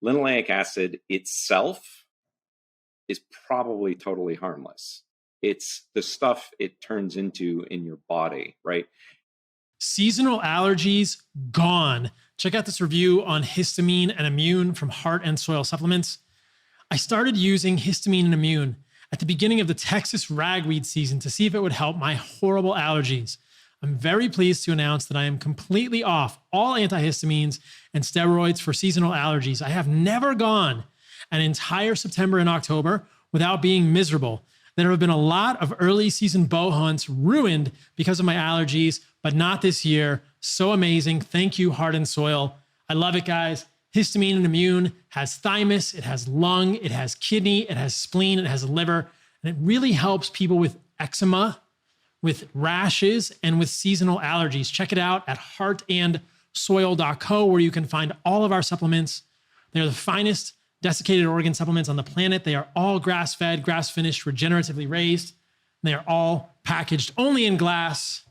linoleic acid itself is probably totally harmless. It's the stuff it turns into in your body, right? Seasonal allergies gone. Check out this review on histamine and immune from Heart and Soil Supplements. I started using histamine and immune at the beginning of the Texas ragweed season to see if it would help my horrible allergies. I'm very pleased to announce that I am completely off all antihistamines and steroids for seasonal allergies. I have never gone an entire September and October without being miserable. There have been a lot of early season bow hunts ruined because of my allergies, but not this year. So amazing. Thank you, Heart and Soil. I love it, guys. Histamine and immune has thymus, it has lung, it has kidney, it has spleen, it has liver, and it really helps people with eczema, with rashes, and with seasonal allergies. Check it out at heartandsoil.co, where you can find all of our supplements. They're the finest desiccated organ supplements on the planet. They are all grass-fed, grass-finished, regeneratively raised. They are all packaged only in glass.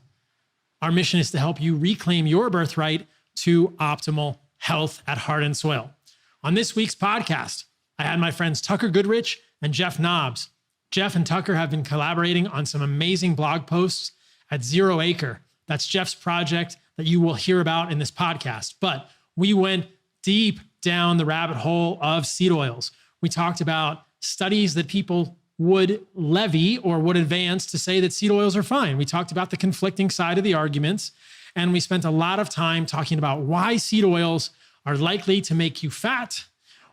Our mission is to help you reclaim your birthright to optimal health at Heart and Soil. On this week's podcast, I had my friends Tucker Goodrich and Jeff Nobbs. Jeff and Tucker have been collaborating on some amazing blog posts at Zero Acre. That's Jeff's project that you will hear about in this podcast. But we went deep down the rabbit hole of seed oils. We talked about studies that people would levy or would advance to say that seed oils are fine. We talked about the conflicting side of the arguments, and we spent a lot of time talking about why seed oils are likely to make you fat,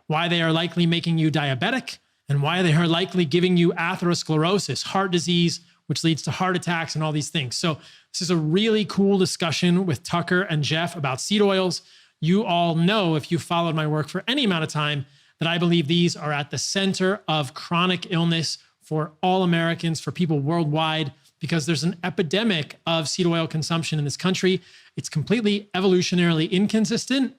why they are likely making you diabetic, and why they are likely giving you atherosclerosis, heart disease, which leads to heart attacks and all these things. So this is a really cool discussion with Tucker and Jeff about seed oils. You all know, if you followed my work for any amount of time, that I believe these are at the center of chronic illness for all Americans, for people worldwide, because there's an epidemic of seed oil consumption in this country. It's completely evolutionarily inconsistent,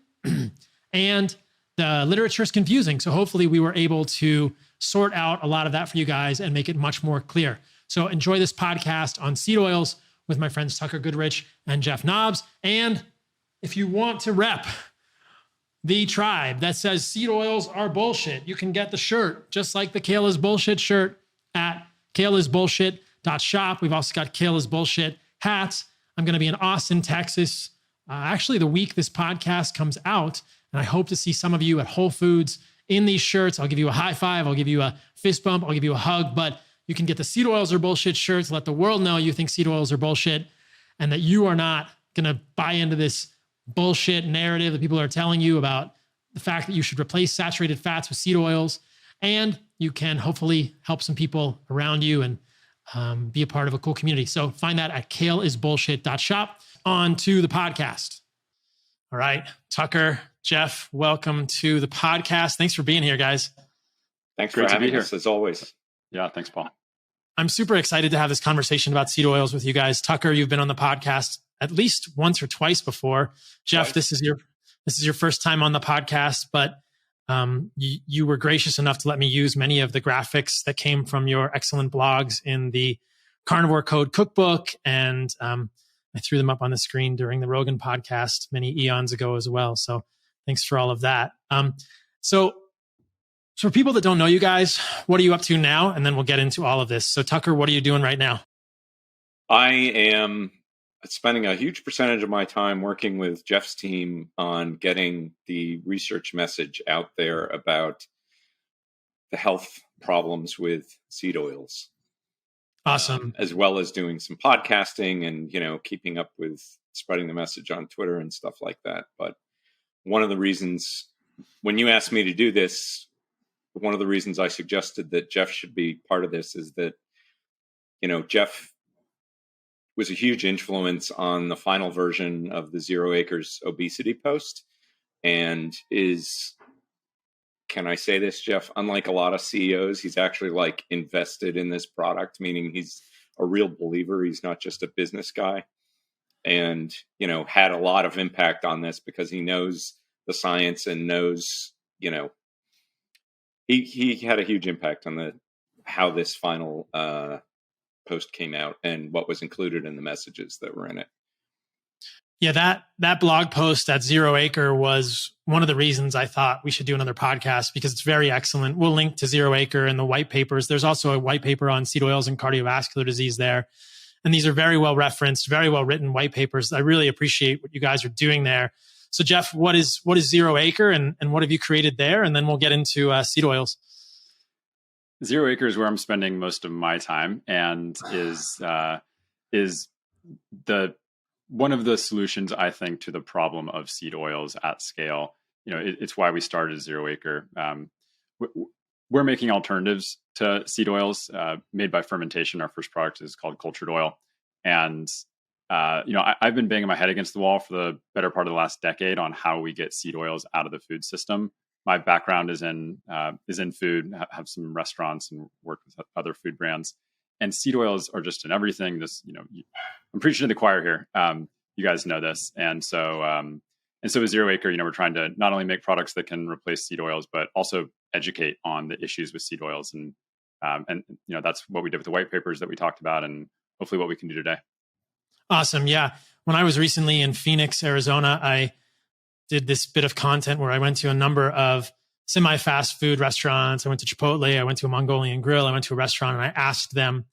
and the literature is confusing. So hopefully we were able to sort out a lot of that for you guys and make it much more clear. So enjoy this podcast on seed oils with my friends Tucker Goodrich and Jeff Nobbs. And if you want to rep the tribe that says seed oils are bullshit, you can get the shirt, just like the Kale is Bullshit shirt at kaleisbullshit.shop. We've also got Kale is Bullshit hats. I'm going to be in Austin, Texas, actually the week this podcast comes out, and I hope to see some of you at Whole Foods in these shirts. I'll give you a high five. I'll give you a fist bump. I'll give you a hug, but you can get the seed oils are bullshit shirts. Let the world know you think seed oils are bullshit and that you are not going to buy into this bullshit narrative that people are telling you about the fact that you should replace saturated fats with seed oils. And you can hopefully help some people around you and be a part of a cool community. So find that at kaleisbullshit.shop. On to the podcast. All right, Tucker, Jeff, welcome to the podcast. Thanks for being here, guys. Thanks for having us, as always. Yeah, thanks, Paul. I'm super excited to have this conversation about seed oils with you guys. Tucker, you've been on the podcast at least once or twice before. Jeff, this is your first time on the podcast, but you were gracious enough to let me use many of the graphics that came from your excellent blogs in the Carnivore Code Cookbook, and I threw them up on the screen during the Rogan podcast many eons ago as well. So thanks for all of that. So for people that don't know you guys, what are you up to now? And then we'll get into all of this. So Tucker, what are you doing right now? I am spending a huge percentage of my time working with Jeff's team on getting the research message out there about the health problems with seed oils. Awesome. As well as doing some podcasting and, keeping up with spreading the message on Twitter and stuff like that. But one of the reasons, when you asked me to do this, one of the reasons I suggested that Jeff should be part of this is that, Jeff was a huge influence on the final version of the Zero Acres obesity post, and can I say this, Jeff? Unlike a lot of CEOs, he's actually invested in this product, meaning he's a real believer. He's not just a business guy, and, had a lot of impact on this because he knows the science and knows, he had a huge impact on how this final post came out and what was included in the messages that were in it. Yeah, that blog post at Zero Acre was one of the reasons I thought we should do another podcast, because it's very excellent. We'll link to Zero Acre and the white papers. There's also a white paper on seed oils and cardiovascular disease there. And these are very well referenced, very well written white papers. I really appreciate what you guys are doing there. So Jeff, what is Zero Acre and what have you created there? And then we'll get into seed oils. Zero Acre is where I'm spending most of my time, and is the one of the solutions, I think, to the problem of seed oils at scale. It's why we started Zero Acre. We're making alternatives to seed oils made by fermentation. Our first product is called cultured oil. And, I've been banging my head against the wall for the better part of the last decade on how we get seed oils out of the food system. My background is in food, have some restaurants and work with other food brands. And seed oils are just in everything. I'm preaching to the choir here. You guys know this. And so with Zero Acre, we're trying to not only make products that can replace seed oils, but also educate on the issues with seed oils. And that's what we did with the white papers that we talked about, and hopefully what we can do today. Awesome. Yeah. When I was recently in Phoenix, Arizona, I did this bit of content where I went to a number of semi-fast food restaurants. I went to Chipotle. I went to a Mongolian grill. I went to a restaurant, and I asked them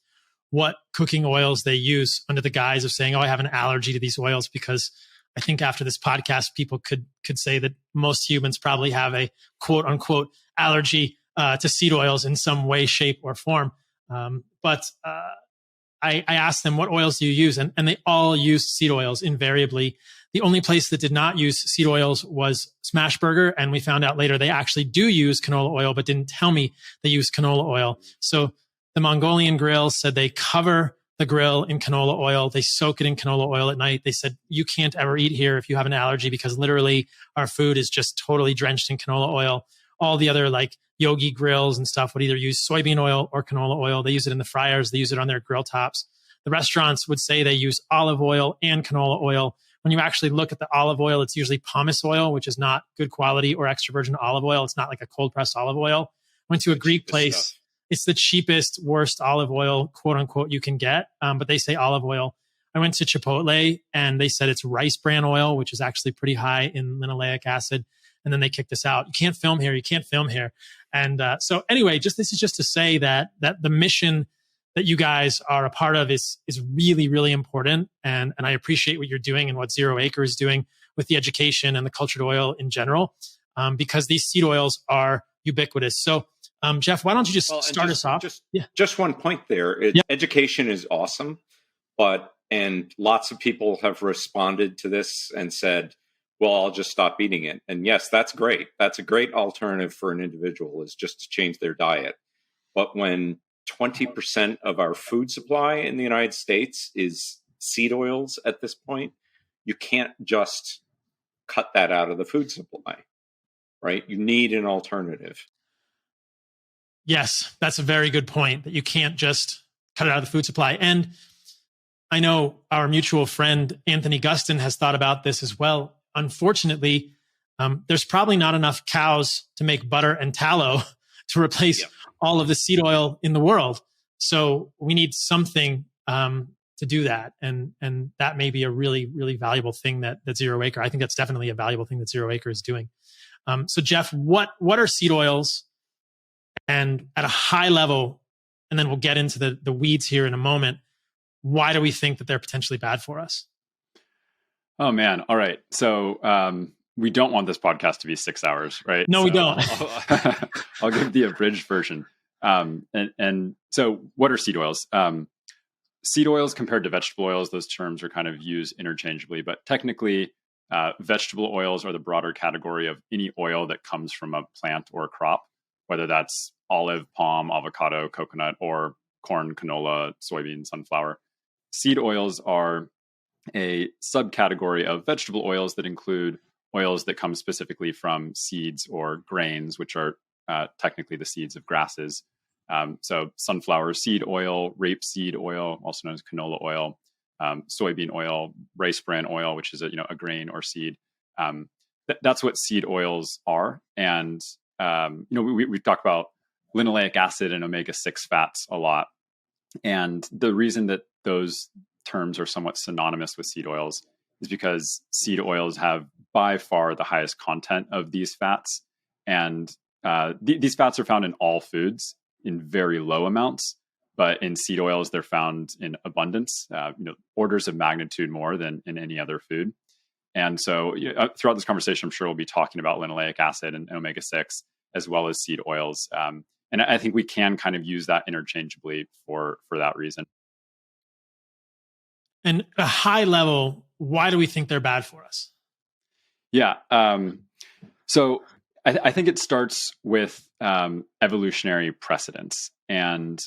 what cooking oils they use under the guise of saying, "Oh, I have an allergy to these oils," because I think after this podcast, people could say that most humans probably have a quote unquote allergy to seed oils in some way, shape, or form. But I asked them, what oils do you use? And they all used seed oils invariably. The only place that did not use seed oils was Smashburger. And we found out later they actually do use canola oil, but didn't tell me they use canola oil. So the Mongolian grill said they cover the grill in canola oil. They soak it in canola oil at night. They said, you can't ever eat here if you have an allergy, because literally our food is just totally drenched in canola oil. All the other like Yogi grills and stuff would either use soybean oil or canola oil. They use it in the fryers. They use it on their grill tops. The restaurants would say they use olive oil and canola oil. When you actually look at the olive oil, it's usually pumice oil, which is not good quality, or extra virgin olive oil. It's not like a cold pressed olive oil. Went to a Greek place. Stuff. It's the cheapest, worst olive oil, quote unquote, you can get. But they say olive oil. I went to Chipotle and they said it's rice bran oil, which is actually pretty high in linoleic acid. And then they kicked us out. You can't film here. You can't film here. And so anyway, this is just to say that the mission that you guys are a part of is really, really important. And I appreciate what you're doing and what Zero Acre is doing with the education and the cultured oil in general, because these seed oils are ubiquitous. So Jeff, why don't you just start us off? Just one point there. Education is awesome, and lots of people have responded to this and said, well, I'll just stop eating it. And yes, that's great. That's a great alternative for an individual, is just to change their diet. But when 20% of our food supply in the United States is seed oils at this point, you can't just cut that out of the food supply, right? You need an alternative. Yes, that's a very good point, that you can't just cut it out of the food supply. And I know our mutual friend, Anthony Gustin, has thought about this as well. Unfortunately, there's probably not enough cows to make butter and tallow to replace all of the seed oil in the world. So we need something to do that. And that may be a really, really valuable thing that Zero Acre, I think that's definitely a valuable thing that Zero Acre is doing. So Jeff, what are seed oils? And at a high level, and then we'll get into the weeds here in a moment, why do we think that they're potentially bad for us? Oh, man. All right. So we don't want this podcast to be 6 hours, right? No, we don't. I'll give the abridged version. And so what are seed oils? Seed oils compared to vegetable oils, those terms are kind of used interchangeably, but technically vegetable oils are the broader category of any oil that comes from a plant or a crop, whether that's olive, palm, avocado, coconut, or corn, canola, soybean, sunflower. Seed oils are a subcategory of vegetable oils that include oils that come specifically from seeds or grains, which are technically the seeds of grasses. So sunflower seed oil, rapeseed oil, also known as canola oil, soybean oil, rice bran oil, which is a grain or seed. That's what seed oils are. And we talk about linoleic acid and omega-6 fats a lot. And the reason that those terms are somewhat synonymous with seed oils is because seed oils have by far the highest content of these fats. And these fats are found in all foods in very low amounts, but in seed oils, they're found in abundance, orders of magnitude more than in any other food. And so throughout this conversation, I'm sure we'll be talking about linoleic acid and omega-6, as well as seed oils. And I think we can kind of use that interchangeably for that reason. And a high level, why do we think they're bad for us? Yeah. So I think it starts with evolutionary precedence. And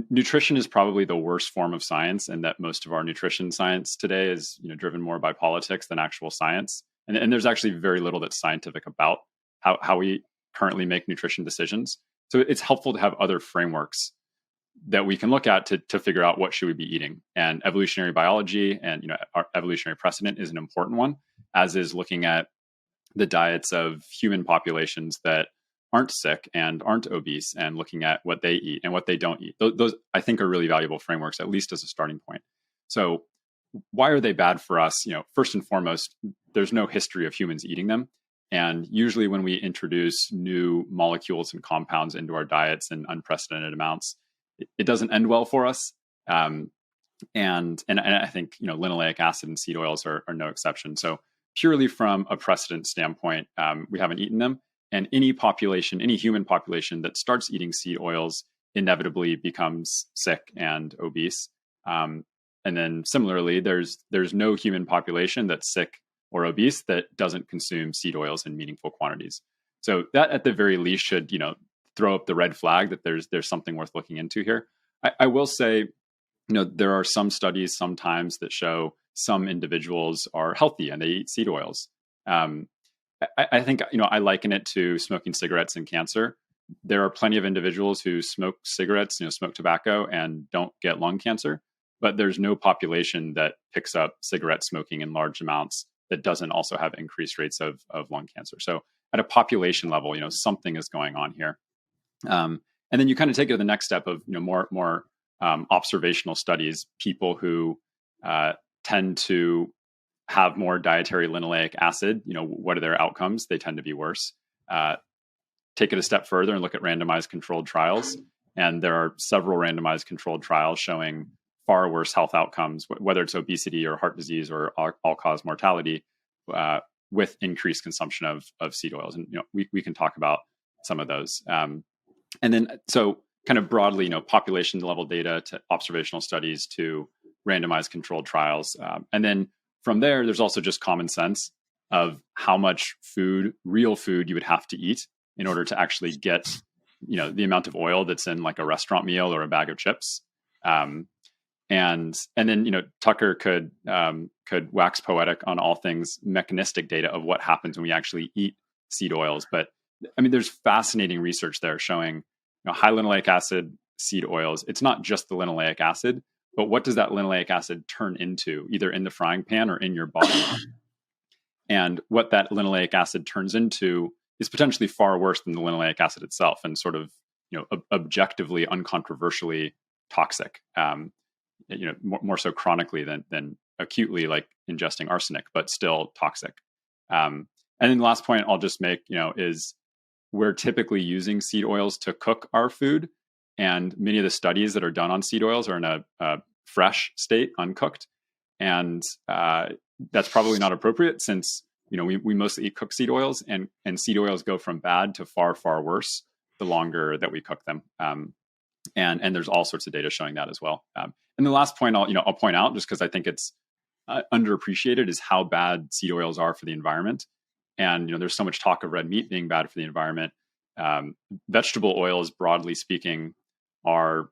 nutrition is probably the worst form of science, and that most of our nutrition science today is driven more by politics than actual science. And there's actually very little that's scientific about how we currently make nutrition decisions. So it's helpful to have other frameworks that we can look at to figure out what should we be eating. And evolutionary biology and our evolutionary precedent is an important one, as is looking at the diets of human populations that aren't sick and aren't obese, and looking at what they eat and what they don't eat. Those I think are really valuable frameworks, at least as a starting point. So why are they bad for us? First and foremost, there's no history of humans eating them. And usually when we introduce new molecules and compounds into our diets in unprecedented amounts, it doesn't end well for us. And I think linoleic acid and seed oils are no exception. So purely from a precedent standpoint, we haven't eaten them. And any human population that starts eating seed oils inevitably becomes sick and obese. And then similarly, there's no human population that's sick or obese that doesn't consume seed oils in meaningful quantities. So that at the very least should, throw up the red flag that there's something worth looking into here. I will say, there are some studies sometimes that show some individuals are healthy and they eat seed oils. I think, I liken it to smoking cigarettes and cancer. There are plenty of individuals who smoke cigarettes, smoke tobacco and don't get lung cancer, but there's no population that picks up cigarette smoking in large amounts that doesn't also have increased rates of lung cancer. So at a population level, something is going on here. And then you kind of take it to the next step of, more observational studies, people who tend to have more dietary linoleic acid, what are their outcomes? They tend to be worse. Take it a step further and look at randomized controlled trials. And there are several randomized controlled trials showing far worse health outcomes, whether it's obesity or heart disease or all-cause mortality, with increased consumption of seed oils. And we can talk about some of those. And then, so kind of broadly, population level data to observational studies to randomized controlled trials. And then from there, there's also just common sense of how much real food you would have to eat in order to actually get, the amount of oil that's in like a restaurant meal or a bag of chips. And then, Tucker could wax poetic on all things mechanistic data of what happens when we actually eat seed oils. But there's fascinating research there showing, high linoleic acid seed oils. It's not just the linoleic acid, but what does that linoleic acid turn into, either in the frying pan or in your body? And what that linoleic acid turns into is potentially far worse than the linoleic acid itself, and sort of, objectively, uncontroversially toxic. More so chronically than acutely, like ingesting arsenic, but still toxic. And then the last point I'll just make, is we're typically using seed oils to cook our food. And many of the studies that are done on seed oils are in a fresh state, uncooked. And that's probably not appropriate, since, we mostly eat cooked seed oils, and seed oils go from bad to far, far worse the longer that we cook them. And there's all sorts of data showing that as well. And the last point I'll point out, just because I think it's underappreciated, is how bad seed oils are for the environment. And there's so much talk of red meat being bad for the environment. Vegetable oils, broadly speaking, are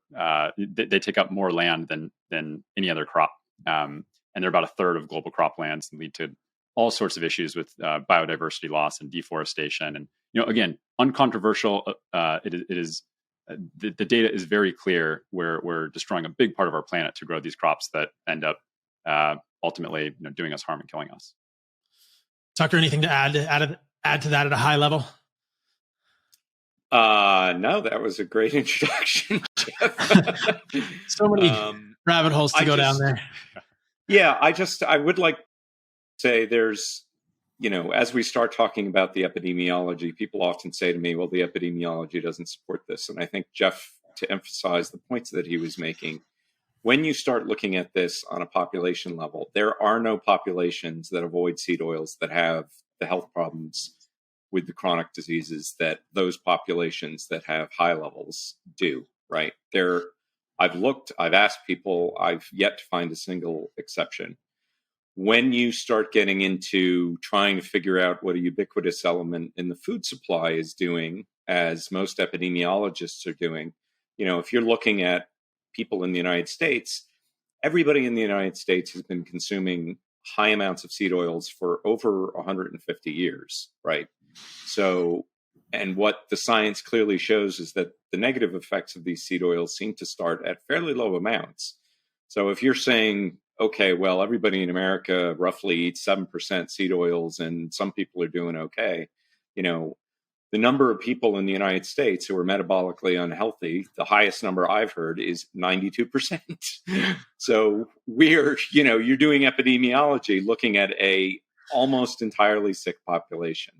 they take up more land than any other crop, and they're about a third of global croplands, and lead to all sorts of issues with biodiversity loss and deforestation. And again, uncontroversial. It is. The data is very clear where we're destroying a big part of our planet to grow these crops that end up ultimately doing us harm and killing us. Tucker, anything to add to that at a high level? No, that was a great introduction, Jeff. So many rabbit holes to go down there. Yeah, I would like say there's, as we start talking about the epidemiology, people often say to me, well, the epidemiology doesn't support this. And I think Jeff, to emphasize the points that he was making, when you start looking at this on a population level, there are no populations that avoid seed oils that have the health problems with the chronic diseases that those populations that have high levels do, right? I've looked, I've asked people, I've yet to find a single exception. When you start getting into trying to figure out what a ubiquitous element in the food supply is doing, as most epidemiologists are doing, if you're looking at people in the United States, everybody in the United States has been consuming high amounts of seed oils for over 150 years, right? So, and what the science clearly shows is that the negative effects of these seed oils seem to start at fairly low amounts. So if you're saying, okay, well, everybody in America roughly eats 7% seed oils and some people are doing okay, the number of people in the United States who are metabolically unhealthy, the highest number I've heard is 92%. So you're doing epidemiology looking at a almost entirely sick population.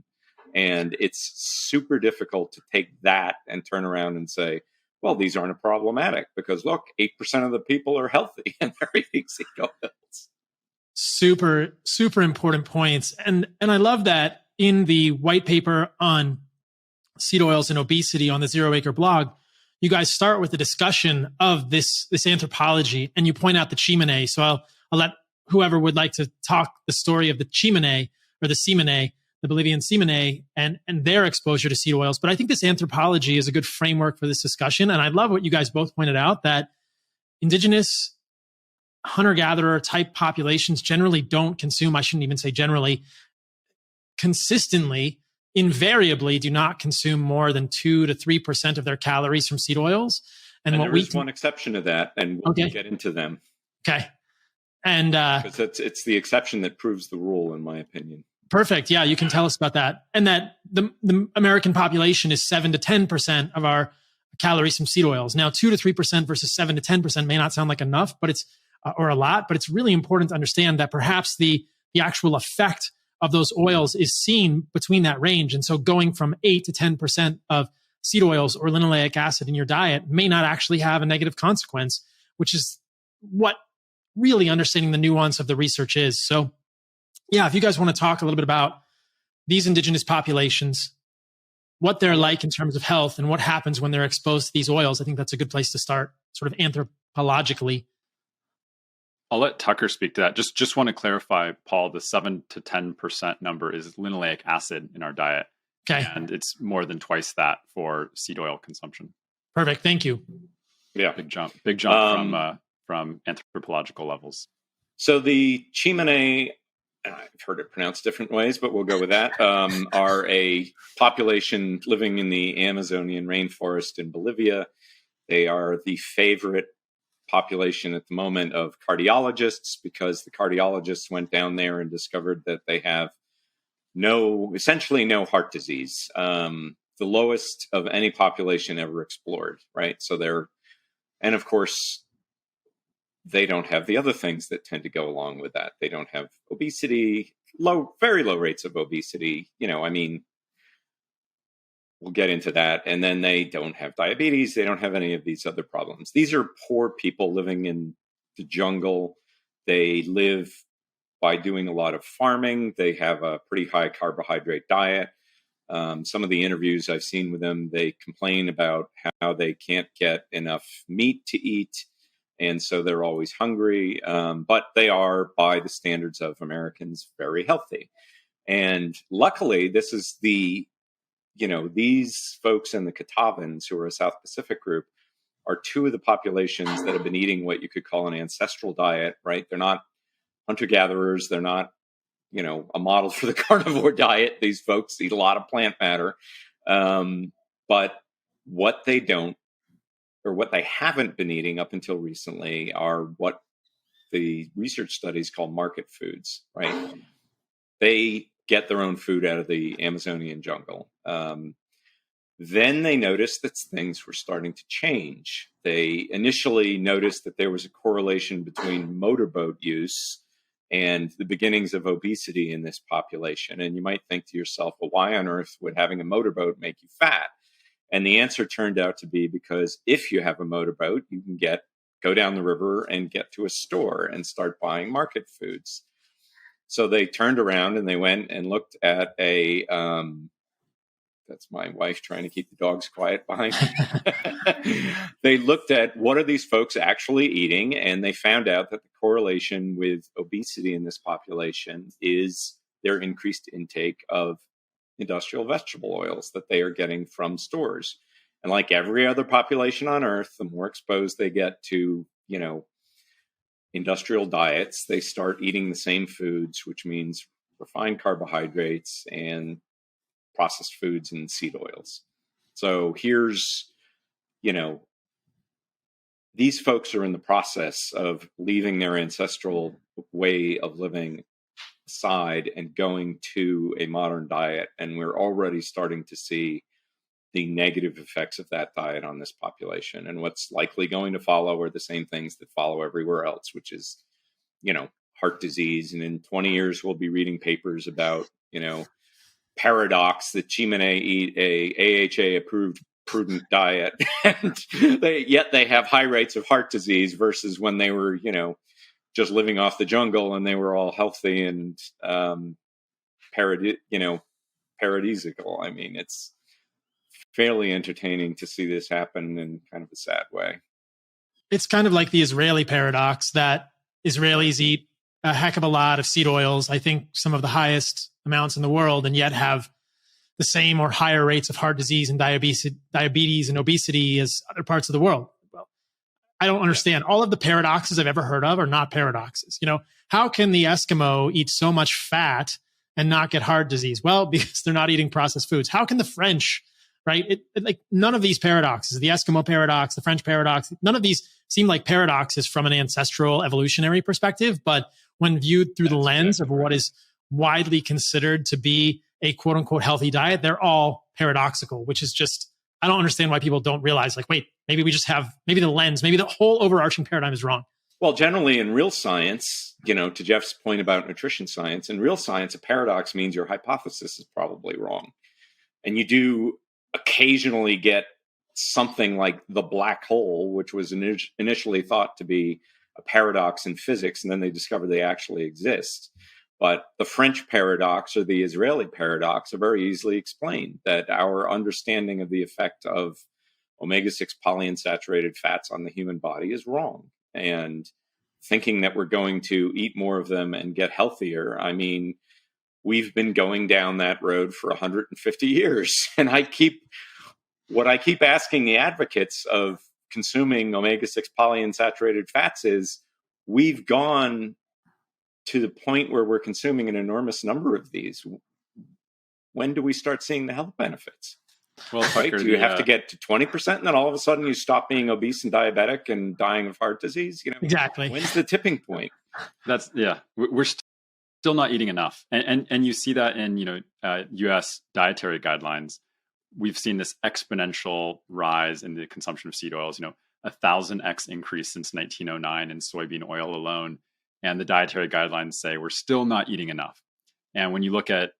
And it's super difficult to take that and turn around and say, well, these aren't problematic because look, 8% of the people are healthy and they're eating seed oils. Super, super important points. And I love that in the white paper on seed oils and obesity on the Zero Acre blog, you guys start with a discussion of this anthropology, and you point out the chimene. So I'll let whoever would like to talk the story of the chimene or the simene, the Bolivian simene, and their exposure to seed oils. But I think this anthropology is a good framework for this discussion. And I love what you guys both pointed out, that indigenous hunter-gatherer type populations generally don't consume, I shouldn't even say generally, consistently, invariably do not consume more than 2 to 3% of their calories from seed oils. And there is one exception to that, and we'll get into them. Okay. And because it's the exception that proves the rule, in my opinion. Perfect. Yeah, you can tell us about that. And that the American population is 7 to 10% of our calories from seed oils. Now, 2 to 3% versus 7 to 10% may not sound like enough, but it's or a lot, but it's really important to understand that perhaps the actual effect of those oils is seen between that range. And so going from 8 to 10% of seed oils or linoleic acid in your diet may not actually have a negative consequence, which is what really understanding the nuance of the research is. So yeah, if you guys want to talk a little bit about these indigenous populations, what they're like in terms of health and what happens when they're exposed to these oils, I think that's a good place to start, sort of anthropologically. I'll let Tucker speak to that. Just want to clarify, Paul, the 7 to 10% number is linoleic acid in our diet. Okay. And it's more than twice that for seed oil consumption. Perfect. Thank you. Yeah. Big jump from anthropological levels. So the chimene, I've heard it pronounced different ways, but we'll go with that, are a population living in the Amazonian rainforest in Bolivia. They are the favorite population at the moment of cardiologists because the cardiologists went down there and discovered that they have essentially no heart disease, the lowest of any population ever explored, right? So and of course, they don't have the other things that tend to go along with that. They don't have obesity, very low rates of obesity. We'll get into that. And then they don't have diabetes. They don't have any of these other problems. These are poor people living in the jungle. They live by doing a lot of farming. They have a pretty high carbohydrate diet. Some of the interviews I've seen with them, they complain about how they can't get enough meat to eat. And so they're always hungry. But they are, by the standards of Americans, very healthy. And luckily, this is these folks in the Catawbans, who are a South Pacific group, are two of the populations that have been eating what you could call an ancestral diet, right? They're not hunter-gatherers. They're not, a model for the carnivore diet. These folks eat a lot of plant matter. But what they don't, or what they haven't been eating up until recently, are what the research studies call market foods, right? They get their own food out of the Amazonian jungle. Then they noticed that things were starting to change. They initially noticed that there was a correlation between motorboat use and the beginnings of obesity in this population. And you might think to yourself, well, why on earth would having a motorboat make you fat? And the answer turned out to be because if you have a motorboat, you can go down the river and get to a store and start buying market foods. So they turned around and they went and looked at that's my wife trying to keep the dogs quiet behind me. They looked at what are these folks actually eating, and they found out that the correlation with obesity in this population is their increased intake of industrial vegetable oils that they are getting from stores. And like every other population on Earth, the more exposed they get to, industrial diets, they start eating the same foods, which means refined carbohydrates and processed foods and seed oils. So here's, these folks are in the process of leaving their ancestral way of living aside and going to a modern diet. And we're already starting to see the negative effects of that diet on this population. And what's likely going to follow are the same things that follow everywhere else, which is, heart disease. And in 20 years, we'll be reading papers about, paradox that Chimene eat a AHA approved prudent diet, and they have high rates of heart disease versus when they were, just living off the jungle and they were all healthy and paradisical. I mean, it's fairly entertaining to see this happen in kind of a sad way. It's kind of like the Israeli paradox that Israelis eat a heck of a lot of seed oils, I think some of the highest amounts in the world, and yet have the same or higher rates of heart disease and diabetes and obesity as other parts of the world. Well, I don't understand. All of the paradoxes I've ever heard of are not paradoxes. How can the Eskimo eat so much fat and not get heart disease? Well, because they're not eating processed foods. How can the French, right? None of these paradoxes, the Eskimo paradox, the French paradox, none of these seem like paradoxes from an ancestral evolutionary perspective. But when viewed through the lens of what is widely considered to be a quote unquote healthy diet, they're all paradoxical, which is just, I don't understand why people don't realize, wait, maybe the lens, maybe the whole overarching paradigm is wrong. Well, generally in real science, to Jeff's point about nutrition science, in real science, a paradox means your hypothesis is probably wrong. And you do occasionally get something like the black hole, which was initially thought to be a paradox in physics, and then they discovered they actually exist. But the French paradox or the Israeli paradox are very easily explained, that our understanding of the effect of omega-6 polyunsaturated fats on the human body is wrong. And thinking that we're going to eat more of them and get healthier, I mean, we've been going down that road for 150 years. And I keep asking the advocates of consuming omega-6 polyunsaturated fats is, we've gone to the point where we're consuming an enormous number of these. When do we start seeing the health benefits? Well, Tucker, do you have to get to 20% and then all of a sudden you stop being obese and diabetic and dying of heart disease? Exactly. When's the tipping point? We're still not eating enough. And you see that in, US dietary guidelines. We've seen this exponential rise in the consumption of seed oils, 1,000x increase since 1909 in soybean oil alone. And the dietary guidelines say we're still not eating enough. And when you look at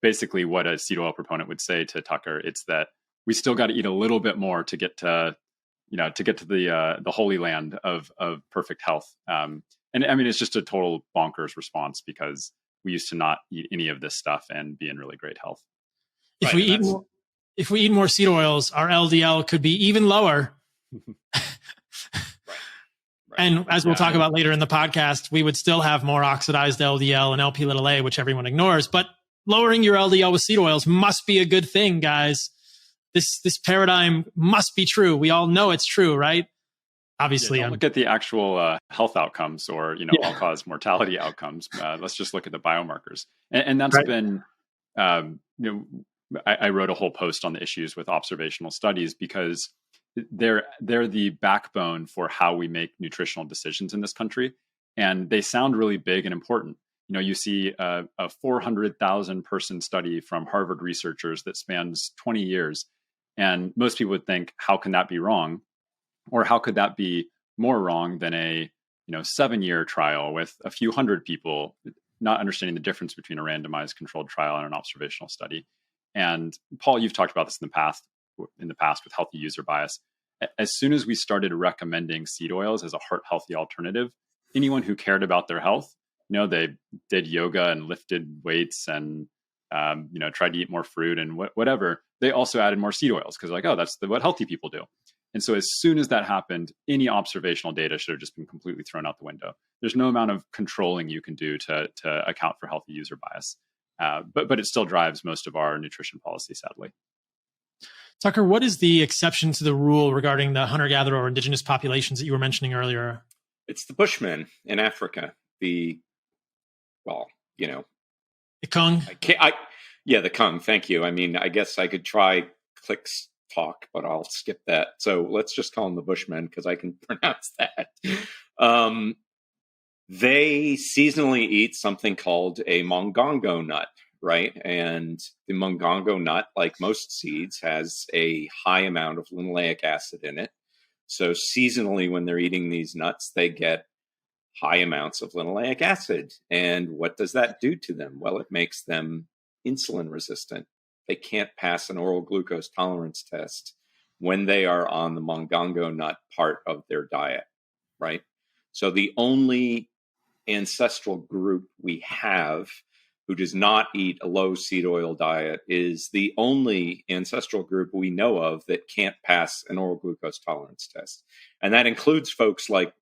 basically what a seed oil proponent would say to Tucker, it's that we still got to eat a little bit more to get to, the holy land of perfect health. And I mean, it's just a total bonkers response because we used to not eat any of this stuff and be in really great health. If we eat more seed oils, our LDL could be even lower. And as we'll talk about later in the podcast, we would still have more oxidized LDL and LP(a), which everyone ignores. But lowering your LDL with seed oils must be a good thing, guys. This paradigm must be true. We all know it's true, right? Obviously, don't look at the actual health outcomes or all-cause mortality outcomes. Let's just look at the biomarkers, and that's been I wrote a whole post on the issues with observational studies because they're the backbone for how we make nutritional decisions in this country, and they sound really big and important. You see a 400,000 person study from Harvard researchers that spans 20 years, and most people would think, how can that be wrong? Or how could that be more wrong than a 7-year trial with a few hundred people, not understanding the difference between a randomized controlled trial and an observational study. And Paul, you've talked about this in the past with healthy user bias. As soon as we started recommending seed oils as a heart healthy alternative, anyone who cared about their health, they did yoga and lifted weights and tried to eat more fruit and whatever, they also added more seed oils because like, oh, that's what healthy people do. And so as soon as that happened, any observational data should have just been completely thrown out the window. There's no amount of controlling you can do to account for healthy user bias. But it still drives most of our nutrition policy, sadly. Tucker, what is the exception to the rule regarding the hunter-gatherer or indigenous populations that you were mentioning earlier? It's the Bushmen in Africa. The Kung? The Kung, thank you. I mean, I guess I could try clicks talk, but I'll skip that. So let's just call them the Bushmen because I can pronounce that. They seasonally eat something called a mongongo nut, right? And the mongongo nut, like most seeds, has a high amount of linoleic acid in it. So seasonally, when they're eating these nuts, they get high amounts of linoleic acid. And what does that do to them? Well, it makes them insulin resistant. They can't pass an oral glucose tolerance test when they are on the mongongo nut part of their diet, right? So the only ancestral group we have who does not eat a low seed oil diet is the only ancestral group we know of that can't pass an oral glucose tolerance test. And that includes folks like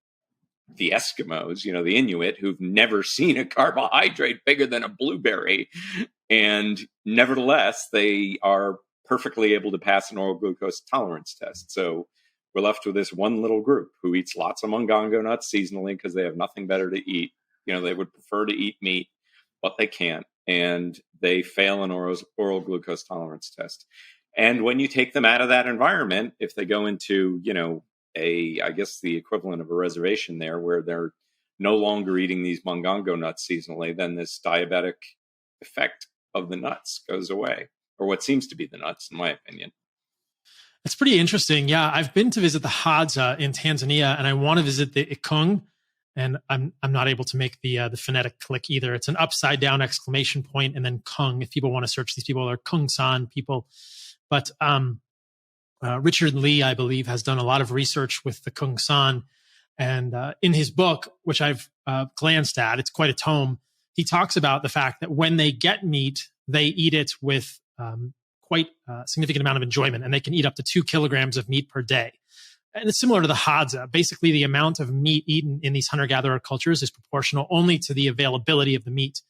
the Eskimos, the Inuit, who've never seen a carbohydrate bigger than a blueberry. And nevertheless, they are perfectly able to pass an oral glucose tolerance test. So we're left with this one little group who eats lots of mongongo nuts seasonally because they have nothing better to eat. They would prefer to eat meat, but they can't. And they fail an oral glucose tolerance test. And when you take them out of that environment, if they go into, I guess the equivalent of a reservation there where they're no longer eating these mongongo nuts seasonally, then this diabetic effect of the nuts goes away, or what seems to be the nuts, in my opinion. That's pretty interesting. Yeah, I've been to visit the Hadza in Tanzania, and I want to visit the Ikung, and I'm not able to make the phonetic click either. It's an upside down exclamation point and then Kung. If people want to search these people, they're Kung San people. But Richard Lee, I believe, has done a lot of research with the Kung San, and in his book, which I've glanced at, it's quite a tome. He talks about the fact that when they get meat, they eat it with quite a significant amount of enjoyment, and they can eat up to 2 kilograms of meat per day. And it's similar to the Hadza. Basically, the amount of meat eaten in these hunter-gatherer cultures is proportional only to the availability of the meat.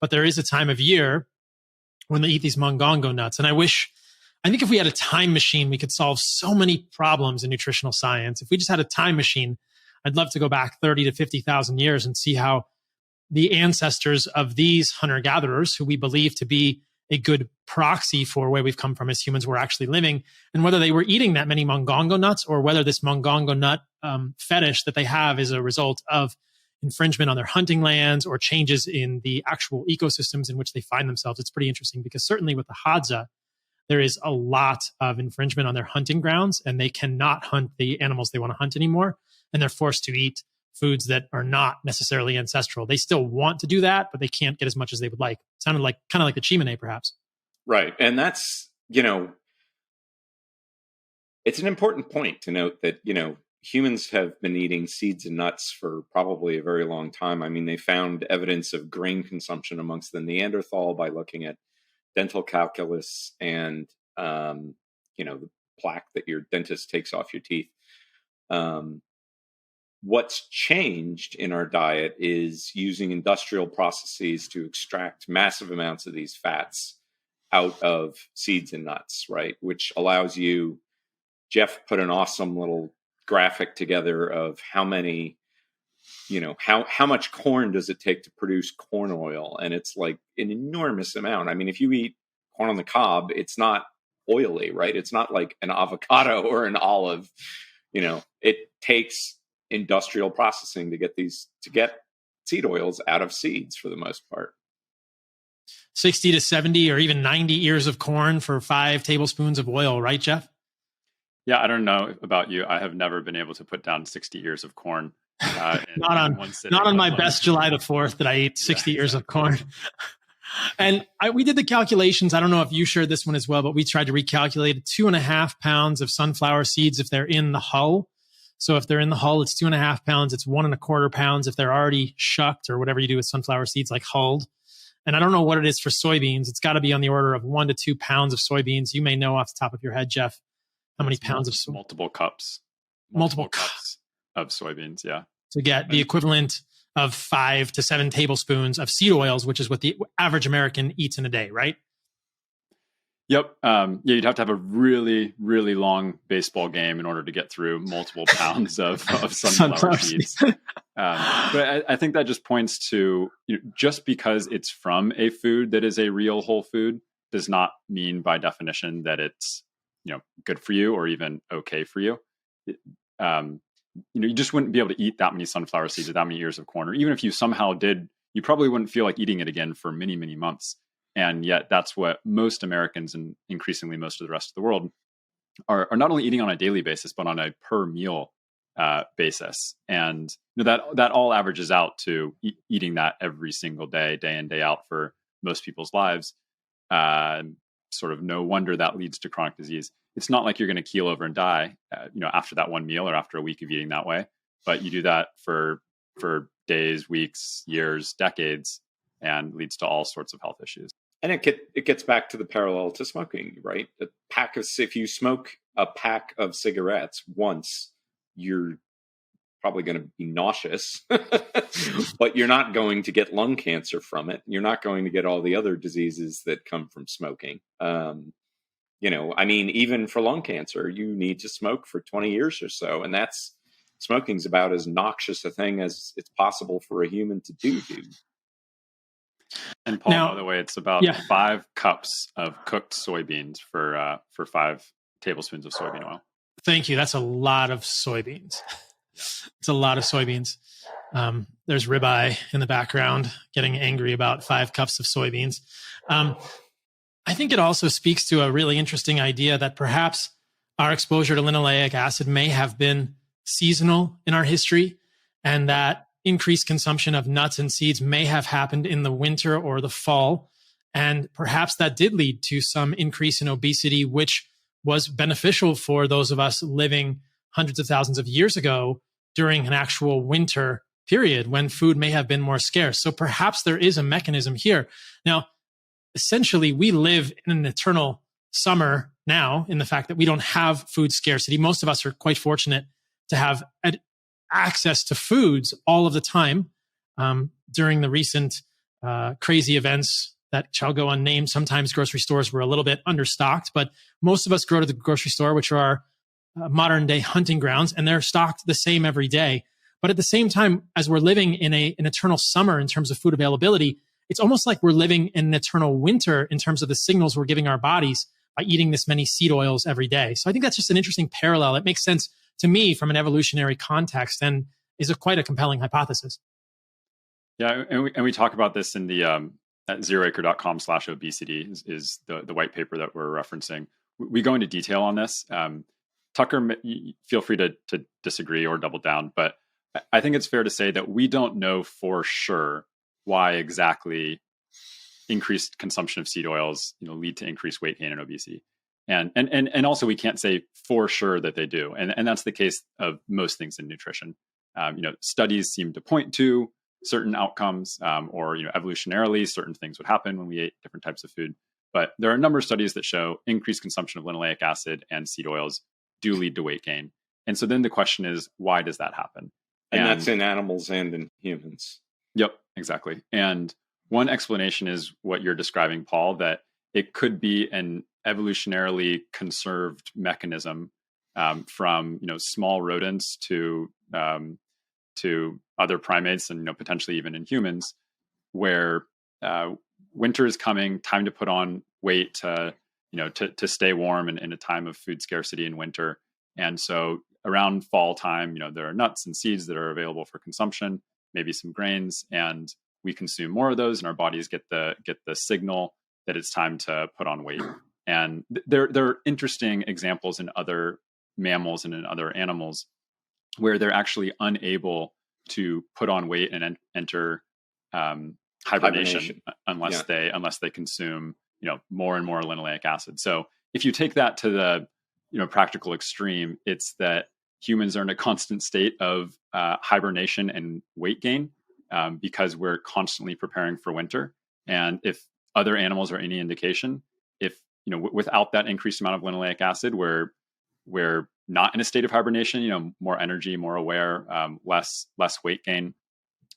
But there is a time of year when they eat these mongongo nuts. And I think if we had a time machine, we could solve so many problems in nutritional science. If we just had a time machine, I'd love to go back 30 to 50,000 years and see how the ancestors of these hunter-gatherers, who we believe to be a good proxy for where we've come from as humans, were actually living, and whether they were eating that many mongongo nuts or whether this mongongo nut fetish that they have is a result of infringement on their hunting lands or changes in the actual ecosystems in which they find themselves. It's pretty interesting because certainly with the Hadza, there is a lot of infringement on their hunting grounds, and they cannot hunt the animals they want to hunt anymore. And they're forced to eat foods that are not necessarily ancestral. They still want to do that, but they can't get as much as they would like. Sounded like kind of like the chimene, perhaps. Right. And that's, it's an important point to note that, humans have been eating seeds and nuts for probably a very long time. I mean, they found evidence of grain consumption amongst the Neanderthal by looking at dental calculus and, the plaque that your dentist takes off your teeth. What's changed in our diet is using industrial processes to extract massive amounts of these fats out of seeds and nuts, right? Which allows you, Jeff put an awesome little graphic together of how many, how much corn does it take to produce corn oil? And it's like an enormous amount. I mean, if you eat corn on the cob, it's not oily, right? It's not like an avocado or an olive. It takes industrial processing to get seed oils out of seeds for the most part. 60 to 70 or even 90 ears of corn for 5 tablespoons of oil, right, Jeff? Yeah, I don't know about you. I have never been able to put down 60 ears of corn. Not on one sitting. not on my best July the 4th that I ate 60 ears of corn. And we did the calculations. I don't know if you shared this one as well, but we tried to recalculate 2.5 pounds of sunflower seeds if they're in the hull. So if they're in the hull, it's 2.5 pounds. It's 1.25 pounds if they're already shucked or whatever you do with sunflower seeds, like hulled. And I don't know what it is for soybeans. It's got to be on the order of 1 to 2 pounds of soybeans. You may know off the top of your head, Jeff, how many pounds of soybeans? Multiple cups. Multiple cups of soybeans, yeah. To get the equivalent of 5 to 7 tablespoons of seed oils, which is what the average American eats in a day, right? Yep. Yeah, you'd have to have a really, really long baseball game in order to get through multiple pounds of sunflower seeds. But I think that just points to, just because it's from a food that is a real whole food does not mean by definition that it's, good for you or even okay for you. You just wouldn't be able to eat that many sunflower seeds or that many ears of corn, or even if you somehow did, you probably wouldn't feel like eating it again for many, many months. And yet that's what most Americans and increasingly most of the rest of the world are not only eating on a daily basis, but on a per meal basis. And that all averages out to eating that every single day, day in, day out for most people's lives. Sort of no wonder that leads to chronic disease. It's not like you're going to keel over and die, after that one meal or after a week of eating that way. But you do that for days, weeks, years, decades, and leads to all sorts of health issues. And it gets back to the parallel to smoking, right? If you smoke a pack of cigarettes once, you're probably going to be nauseous, but you're not going to get lung cancer from it. You're not going to get all the other diseases that come from smoking. Even for lung cancer, you need to smoke for 20 years or so. And smoking's about as noxious a thing as it's possible for a human to do, dude. And Paul, by the way, it's about 5 cups of cooked soybeans for 5 tablespoons of soybean oil. Thank you. That's a lot of soybeans. It's a lot of soybeans. There's ribeye in the background getting angry about 5 cups of soybeans. I think it also speaks to a really interesting idea that perhaps our exposure to linoleic acid may have been seasonal in our history, and that increased consumption of nuts and seeds may have happened in the winter or the fall. And perhaps that did lead to some increase in obesity, which was beneficial for those of us living hundreds of thousands of years ago during an actual winter period when food may have been more scarce. So perhaps there is a mechanism here. Now, essentially, we live in an eternal summer now in the fact that we don't have food scarcity. Most of us are quite fortunate to have access to foods all of the time. During the recent crazy events that shall go unnamed, sometimes grocery stores were a little bit understocked, but most of us go to the grocery store, which are our modern day hunting grounds, and they're stocked the same every day. But at the same time, as we're living in an eternal summer in terms of food availability, it's almost like we're living in an eternal winter in terms of the signals we're giving our bodies by eating this many seed oils every day. So I think that's just an interesting parallel. It makes sense to me from an evolutionary context and is quite a compelling hypothesis. Yeah, and we talk about this in the at zeroacre.com/obesity is the white paper that we're referencing. We go into detail on this. Tucker, feel free to disagree or double down, but I think it's fair to say that we don't know for sure why exactly increased consumption of seed oils lead to increased weight gain and obesity. And also we can't say for sure that they do. And that's the case of most things in nutrition. Studies seem to point to certain outcomes, or evolutionarily certain things would happen when we ate different types of food. But there are a number of studies that show increased consumption of linoleic acid and seed oils do lead to weight gain. And so then the question is, why does that happen? And that's in animals and in humans. Yep, exactly. And one explanation is what you're describing, Paul, that it could be an evolutionarily conserved mechanism from small rodents to other primates and potentially even in humans, where winter is coming, time to put on weight to stay warm in a time of food scarcity in winter. And so around fall time, there are nuts and seeds that are available for consumption, maybe some grains, and we consume more of those, and our bodies get the signal that it's time to put on weight. And there are interesting examples in other mammals and in other animals where they're actually unable to put on weight and enter hibernation unless they consume more and more linoleic acid. So if you take that to the practical extreme, it's that humans are in a constant state of hibernation and weight gain because we're constantly preparing for winter. And if other animals are any indication, if without that increased amount of linoleic acid, we're not in a state of hibernation, more energy, more aware, less weight gain.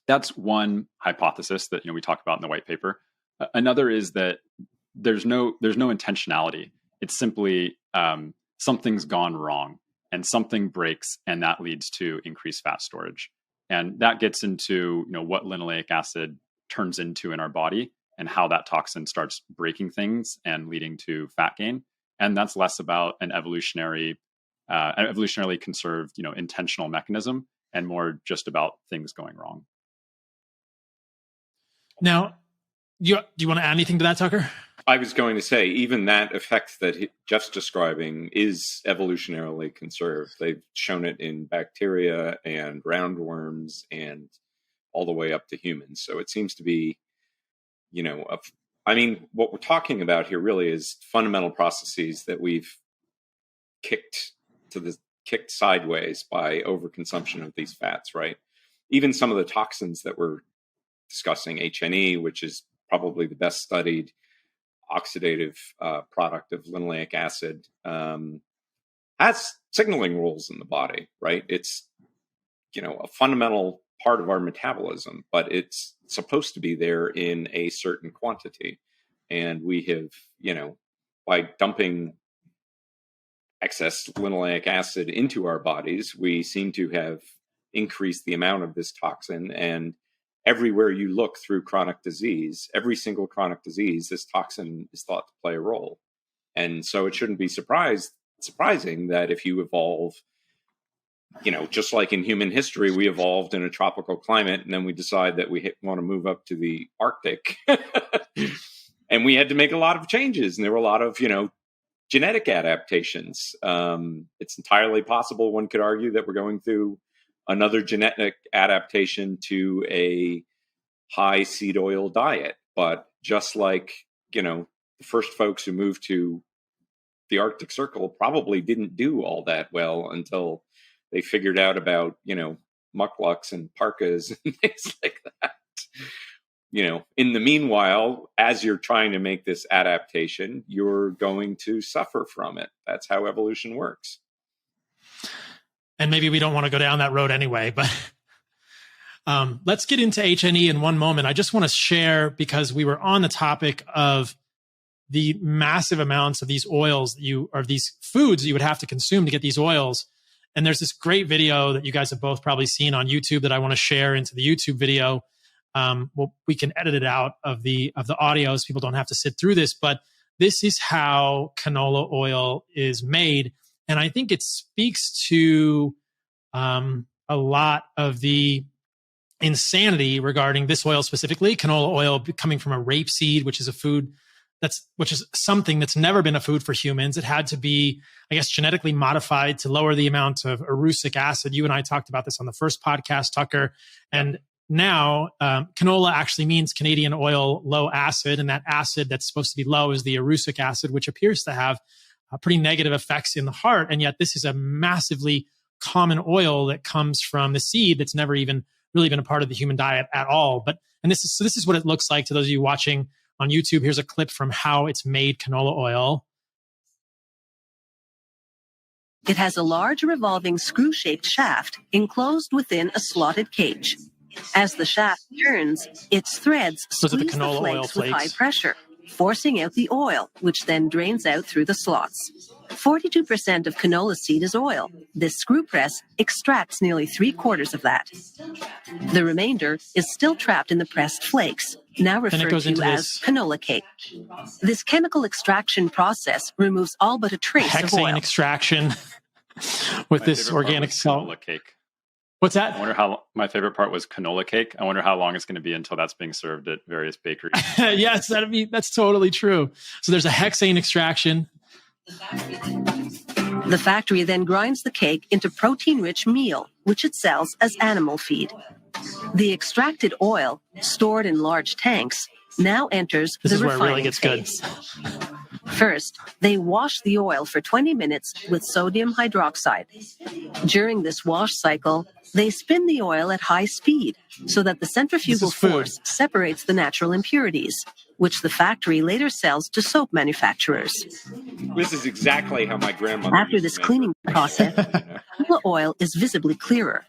That's one hypothesis that we talk about in the white paper. Another is that there's no intentionality. It's simply something's gone wrong and something breaks, and that leads to increased fat storage. And that gets into what linoleic acid turns into in our body and how that toxin starts breaking things and leading to fat gain. And that's less about an evolutionarily conserved, intentional mechanism, and more just about things going wrong. Now, do you want to add anything to that, Tucker? I was going to say, even that effect that Jeff's describing is evolutionarily conserved. They've shown it in bacteria and roundworms and all the way up to humans. So it seems to be, what we're talking about here really is fundamental processes that we've kicked sideways by overconsumption of these fats, right? Even some of the toxins that we're discussing, HNE, which is probably the best studied oxidative product of linoleic acid, has signaling roles in the body, right? It's, a fundamental part of our metabolism, but it's supposed to be there in a certain quantity. And we have, by dumping excess linoleic acid into our bodies, we seem to have increased the amount of this toxin. And everywhere you look through chronic disease, every single chronic disease, this toxin is thought to play a role. And so it shouldn't be surprising that if you evolve, just like in human history, we evolved in a tropical climate, and then we decide that we want to move up to the Arctic. And we had to make a lot of changes. And there were a lot of, genetic adaptations. It's entirely possible, one could argue, that we're going through another genetic adaptation to a high seed oil diet. But just like, the first folks who moved to the Arctic Circle probably didn't do all that well until they figured out about, mucklucks and parkas and things like that. In the meanwhile, as you're trying to make this adaptation, you're going to suffer from it. That's how evolution works. And maybe we don't want to go down that road anyway, but let's get into HNE in one moment. I just want to share, because we were on the topic of the massive amounts of these oils or these foods you would have to consume to get these oils. And there's this great video that you guys have both probably seen on YouTube that I want to share into the YouTube video. We can edit it out of the audio so people don't have to sit through this, but this is how canola oil is made. And I think it speaks to a lot of the insanity regarding this oil specifically, canola oil coming from a rapeseed, which is a food which is something that's never been a food for humans. It had to be, I guess, genetically modified to lower the amount of erucic acid. You and I talked about this on the first podcast, Tucker. And now canola actually means Canadian oil low acid. And that acid that's supposed to be low is the erucic acid, which appears to have pretty negative effects in the heart. And yet this is a massively common oil that comes from the seed that's never even really been a part of the human diet at all. This is what it looks like to those of you watching on YouTube. Here's a clip from how it's made canola oil. It has a large revolving screw-shaped shaft enclosed within a slotted cage. As the shaft turns, its threads squeeze the flakes with high pressure, forcing out the oil, which then drains out through the slots. 42% of canola seed is oil. This screw press extracts nearly 3/4 of that. The remainder is still trapped in the pressed flakes, now referred to as canola cake. This chemical extraction process removes all but a trace of oil. Hexane extraction with this organic canola cake. What's that? I wonder how, my favorite part was canola cake. I wonder how long it's going to be until that's being served at various bakeries. Yes, that's totally true. So there's a hexane extraction. The factory then grinds the cake into protein-rich meal, which it sells as animal feed. The extracted oil, stored in large tanks, now enters the refining phase. First, they wash the oil for 20 minutes with sodium hydroxide. During this wash cycle, they spin the oil at high speed so that the centrifugal force separates the natural impurities, which the factory later sells to soap manufacturers. This is exactly how my grandmother After this cleaning process, canola oil is visibly clearer.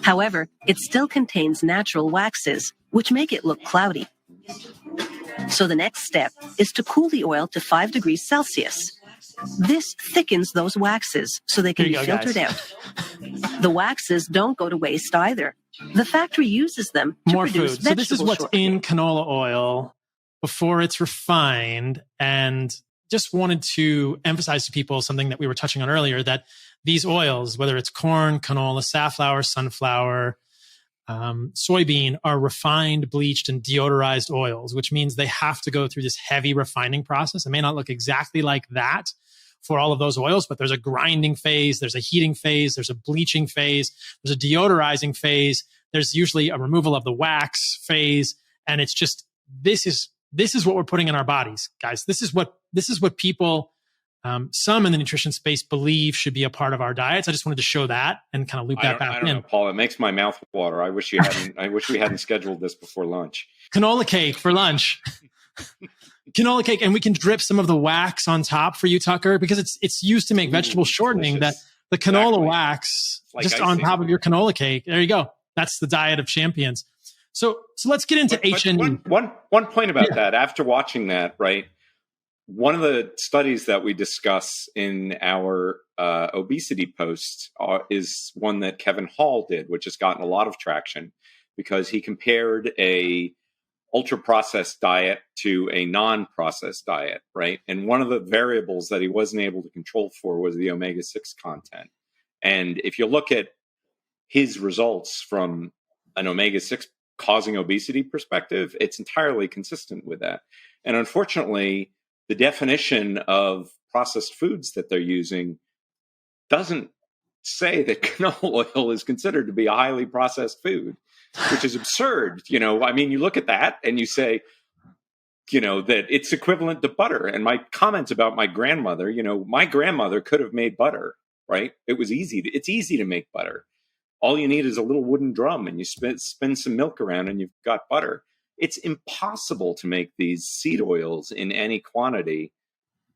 However, it still contains natural waxes, which make it look cloudy. So the next step is to cool the oil to 5 degrees Celsius. This thickens those waxes so they can be filtered out. The waxes don't go to waste either. The factory uses them to produce food. So this is what's in canola oil before it's refined. And just wanted to emphasize to people something that we were touching on earlier, that these oils, whether it's corn, canola, safflower, sunflower, soybean, are refined, bleached, and deodorized oils, which means they have to go through this heavy refining process. It may not look exactly like that for all of those oils, but there's a grinding phase, there's a heating phase, there's a bleaching phase, there's a deodorizing phase, there's usually a removal of the wax phase, and it's just this is what we're putting in our bodies, guys. This is what people, some in the nutrition space, believe should be a part of our diets. I just wanted to show that and kind of loop that back in. I don't know, Paul. It makes my mouth water. I wish we hadn't scheduled this before lunch. Canola cake for lunch. Canola cake, and we can drip some of the wax on top for you, Tucker, because it's used to make vegetable shortening. Delicious. That the canola wax like just icing on top of your canola cake. There you go. That's the diet of champions. So let's get into HNE. One point about that. After watching that, right? One of the studies that we discuss in our obesity post is one that Kevin Hall did, which has gotten a lot of traction because he compared a ultra-processed diet to a non-processed diet, right? And one of the variables that he wasn't able to control for was the omega-6 content. And if you look at his results from an omega-6 causing obesity perspective, it's entirely consistent with that. And unfortunately, the definition of processed foods that they're using doesn't say that canola oil is considered to be a highly processed food, which is absurd. You look at that and you say, that it's equivalent to butter. And my comments about my grandmother, my grandmother could have made butter, right? It's easy to make butter. All you need is a little wooden drum and you spin some milk around and you've got butter. It's impossible to make these seed oils in any quantity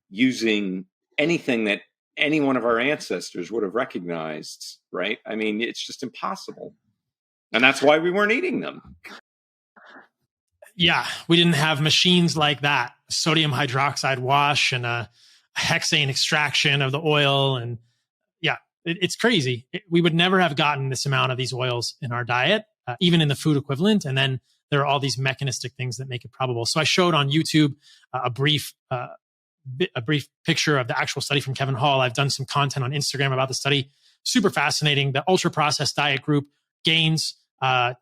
using anything that any one of our ancestors would have recognized, right? I mean, it's just impossible. And that's why we weren't eating them. Yeah, we didn't have machines like that. Sodium hydroxide wash and a hexane extraction of the oil. And yeah, it's crazy. We would never have gotten this amount of these oils in our diet, even in the food equivalent. And then there are all these mechanistic things that make it probable. So I showed on YouTube a brief picture of the actual study from Kevin Hall. I've done some content on Instagram about the study. Super fascinating. The ultra processed diet group gains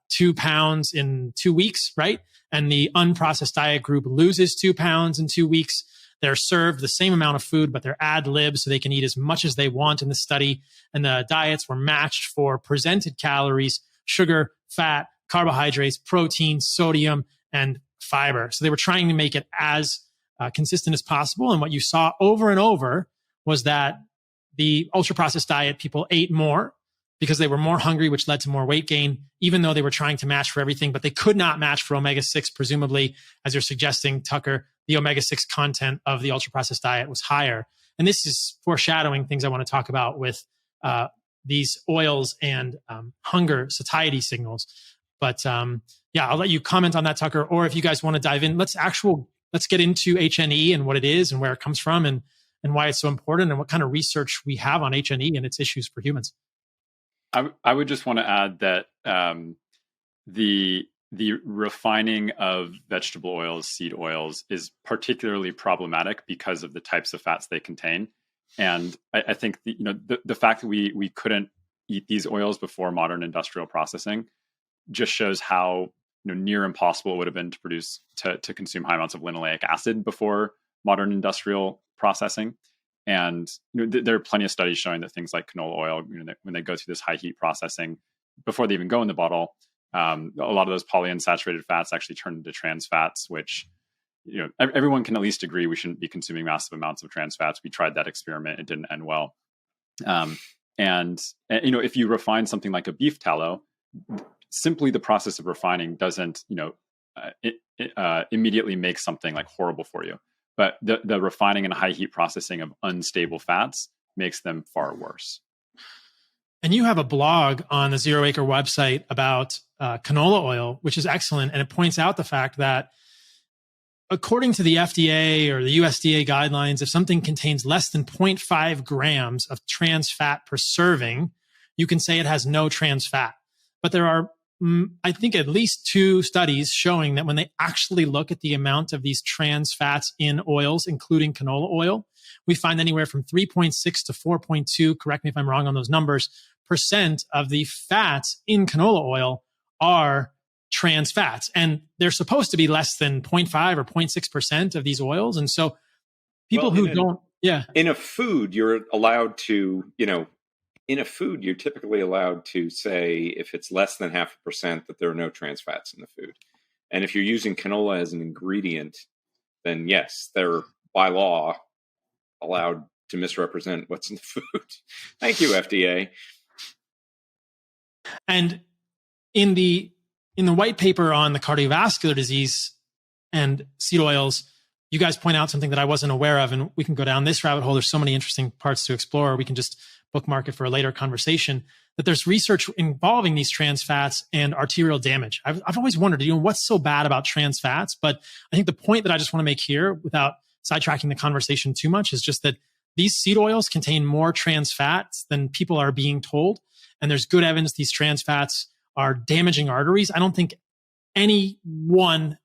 2 pounds in 2 weeks, right? And the unprocessed diet group loses 2 pounds in 2 weeks. They're served the same amount of food, but they're ad lib, so they can eat as much as they want in the study. And the diets were matched for presented calories, sugar, fat, carbohydrates, protein, sodium, and fiber. So they were trying to make it as consistent as possible. And what you saw over and over was that the ultra-processed diet people ate more because they were more hungry, which led to more weight gain, even though they were trying to match for everything. But they could not match for omega-6, presumably, as you're suggesting, Tucker, the omega-6 content of the ultra-processed diet was higher. And this is foreshadowing things I want to talk about with these oils and hunger satiety signals. But I'll let you comment on that, Tucker. Or if you guys want to dive in, let's get into HNE and what it is and where it comes from and why it's so important and what kind of research we have on HNE and its issues for humans. I would just want to add that the refining of vegetable oils, seed oils, is particularly problematic because of the types of fats they contain. And I think the fact that we couldn't eat these oils before modern industrial processing just shows how near impossible it would have been to produce to consume high amounts of linoleic acid before modern industrial processing. And there are plenty of studies showing that things like canola oil, when they go through this high heat processing before they even go in the bottle, A lot of those polyunsaturated fats actually turn into trans fats, which, everyone can at least agree we shouldn't be consuming massive amounts of trans fats. We tried that experiment. It didn't end well. And if you refine something like a beef tallow, simply the process of refining doesn't, immediately make something like horrible for you. But the refining and high heat processing of unstable fats makes them far worse. And you have a blog on the Zero Acre website about canola oil, which is excellent. And it points out the fact that according to the FDA or the USDA guidelines, if something contains less than 0.5 grams of trans fat per serving, you can say it has no trans fat. But there are, I think, at least 2 studies showing that when they actually look at the amount of these trans fats in oils, including canola oil, we find anywhere from 3.6 to 4.2, correct me if I'm wrong on those numbers, % of the fats in canola oil are trans fats. And they're supposed to be less than 0.5 or 0.6% of these oils. And so people in a food, you're allowed to, in a food, you're typically allowed to say if it's less than 0.5% that there are no trans fats in the food. And if you're using canola as an ingredient, then yes, they're by law allowed to misrepresent what's in the food. Thank you, FDA. And in the white paper on the cardiovascular disease and seed oils, you guys point out something that I wasn't aware of, and we can go down this rabbit hole. There's so many interesting parts to explore. We can just bookmark it for a later conversation. That there's research involving these trans fats and arterial damage. I've always wondered, what's so bad about trans fats? But I think the point that I just want to make here, without sidetracking the conversation too much, is just that these seed oils contain more trans fats than people are being told. And there's good evidence these trans fats are damaging arteries. I don't think anyone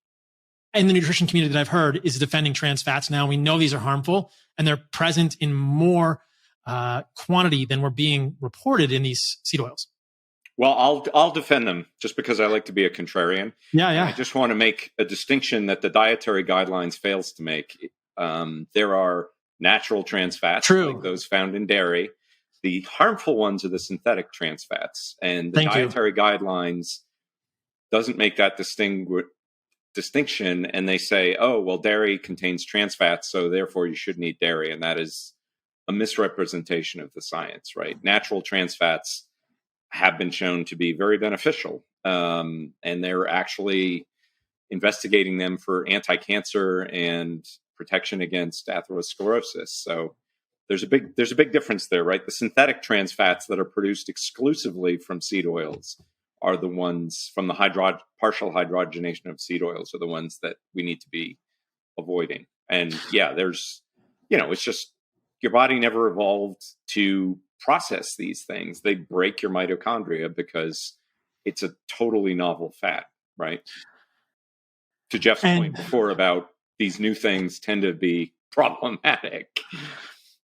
in the nutrition community that I've heard is defending trans fats now. We know these are harmful, and they're present in more quantity than were being reported in these seed oils. Well, I'll defend them just because I like to be a contrarian. Yeah. I just want to make a distinction that the dietary guidelines fails to make. There are natural trans fats, like those found in dairy. The harmful ones are the synthetic trans fats, and the dietary guidelines doesn't make that distinction. And they say, oh, well, dairy contains trans fats, so therefore you shouldn't eat dairy. And that is a misrepresentation of the science, right? Natural trans fats have been shown to be very beneficial. And they're actually investigating them for anti-cancer and protection against atherosclerosis. So there's a big difference there, right? The synthetic trans fats that are produced exclusively from seed oils are the ones from the partial hydrogenation of seed oils are the ones that we need to be avoiding. And there's, it's just your body never evolved to process these things. They break your mitochondria because it's a totally novel fat, right? To Jeff's point before about these new things tend to be problematic.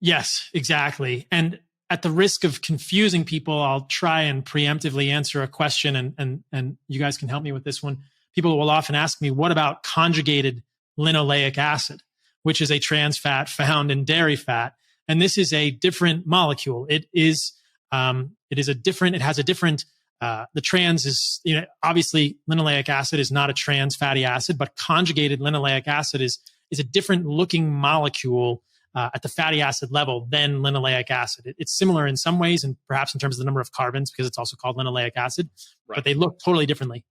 Yes, exactly. And at the risk of confusing people, I'll try and preemptively answer a question, and you guys can help me with this one. People will often ask me, what about conjugated linoleic acid, which is a trans fat found in dairy fat? And this is a different molecule. It has a different, the trans is, obviously linoleic acid is not a trans fatty acid, but conjugated linoleic acid is a different looking molecule at the fatty acid level than linoleic acid. It's similar in some ways, and perhaps in terms of the number of carbons, because it's also called linoleic acid, but they look totally differently.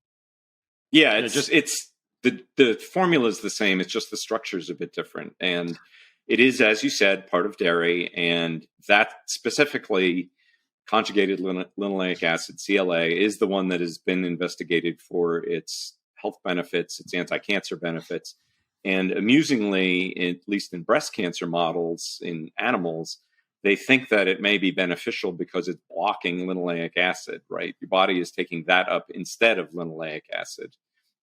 Yeah, it's the formula is the same. It's just the structure is a bit different. And it is, as you said, part of dairy, and that specifically conjugated linoleic acid, CLA, is the one that has been investigated for its health benefits, its anti-cancer benefits. And amusingly, at least in breast cancer models in animals, they think that it may be beneficial because it's blocking linoleic acid, right? Your body is taking that up instead of linoleic acid,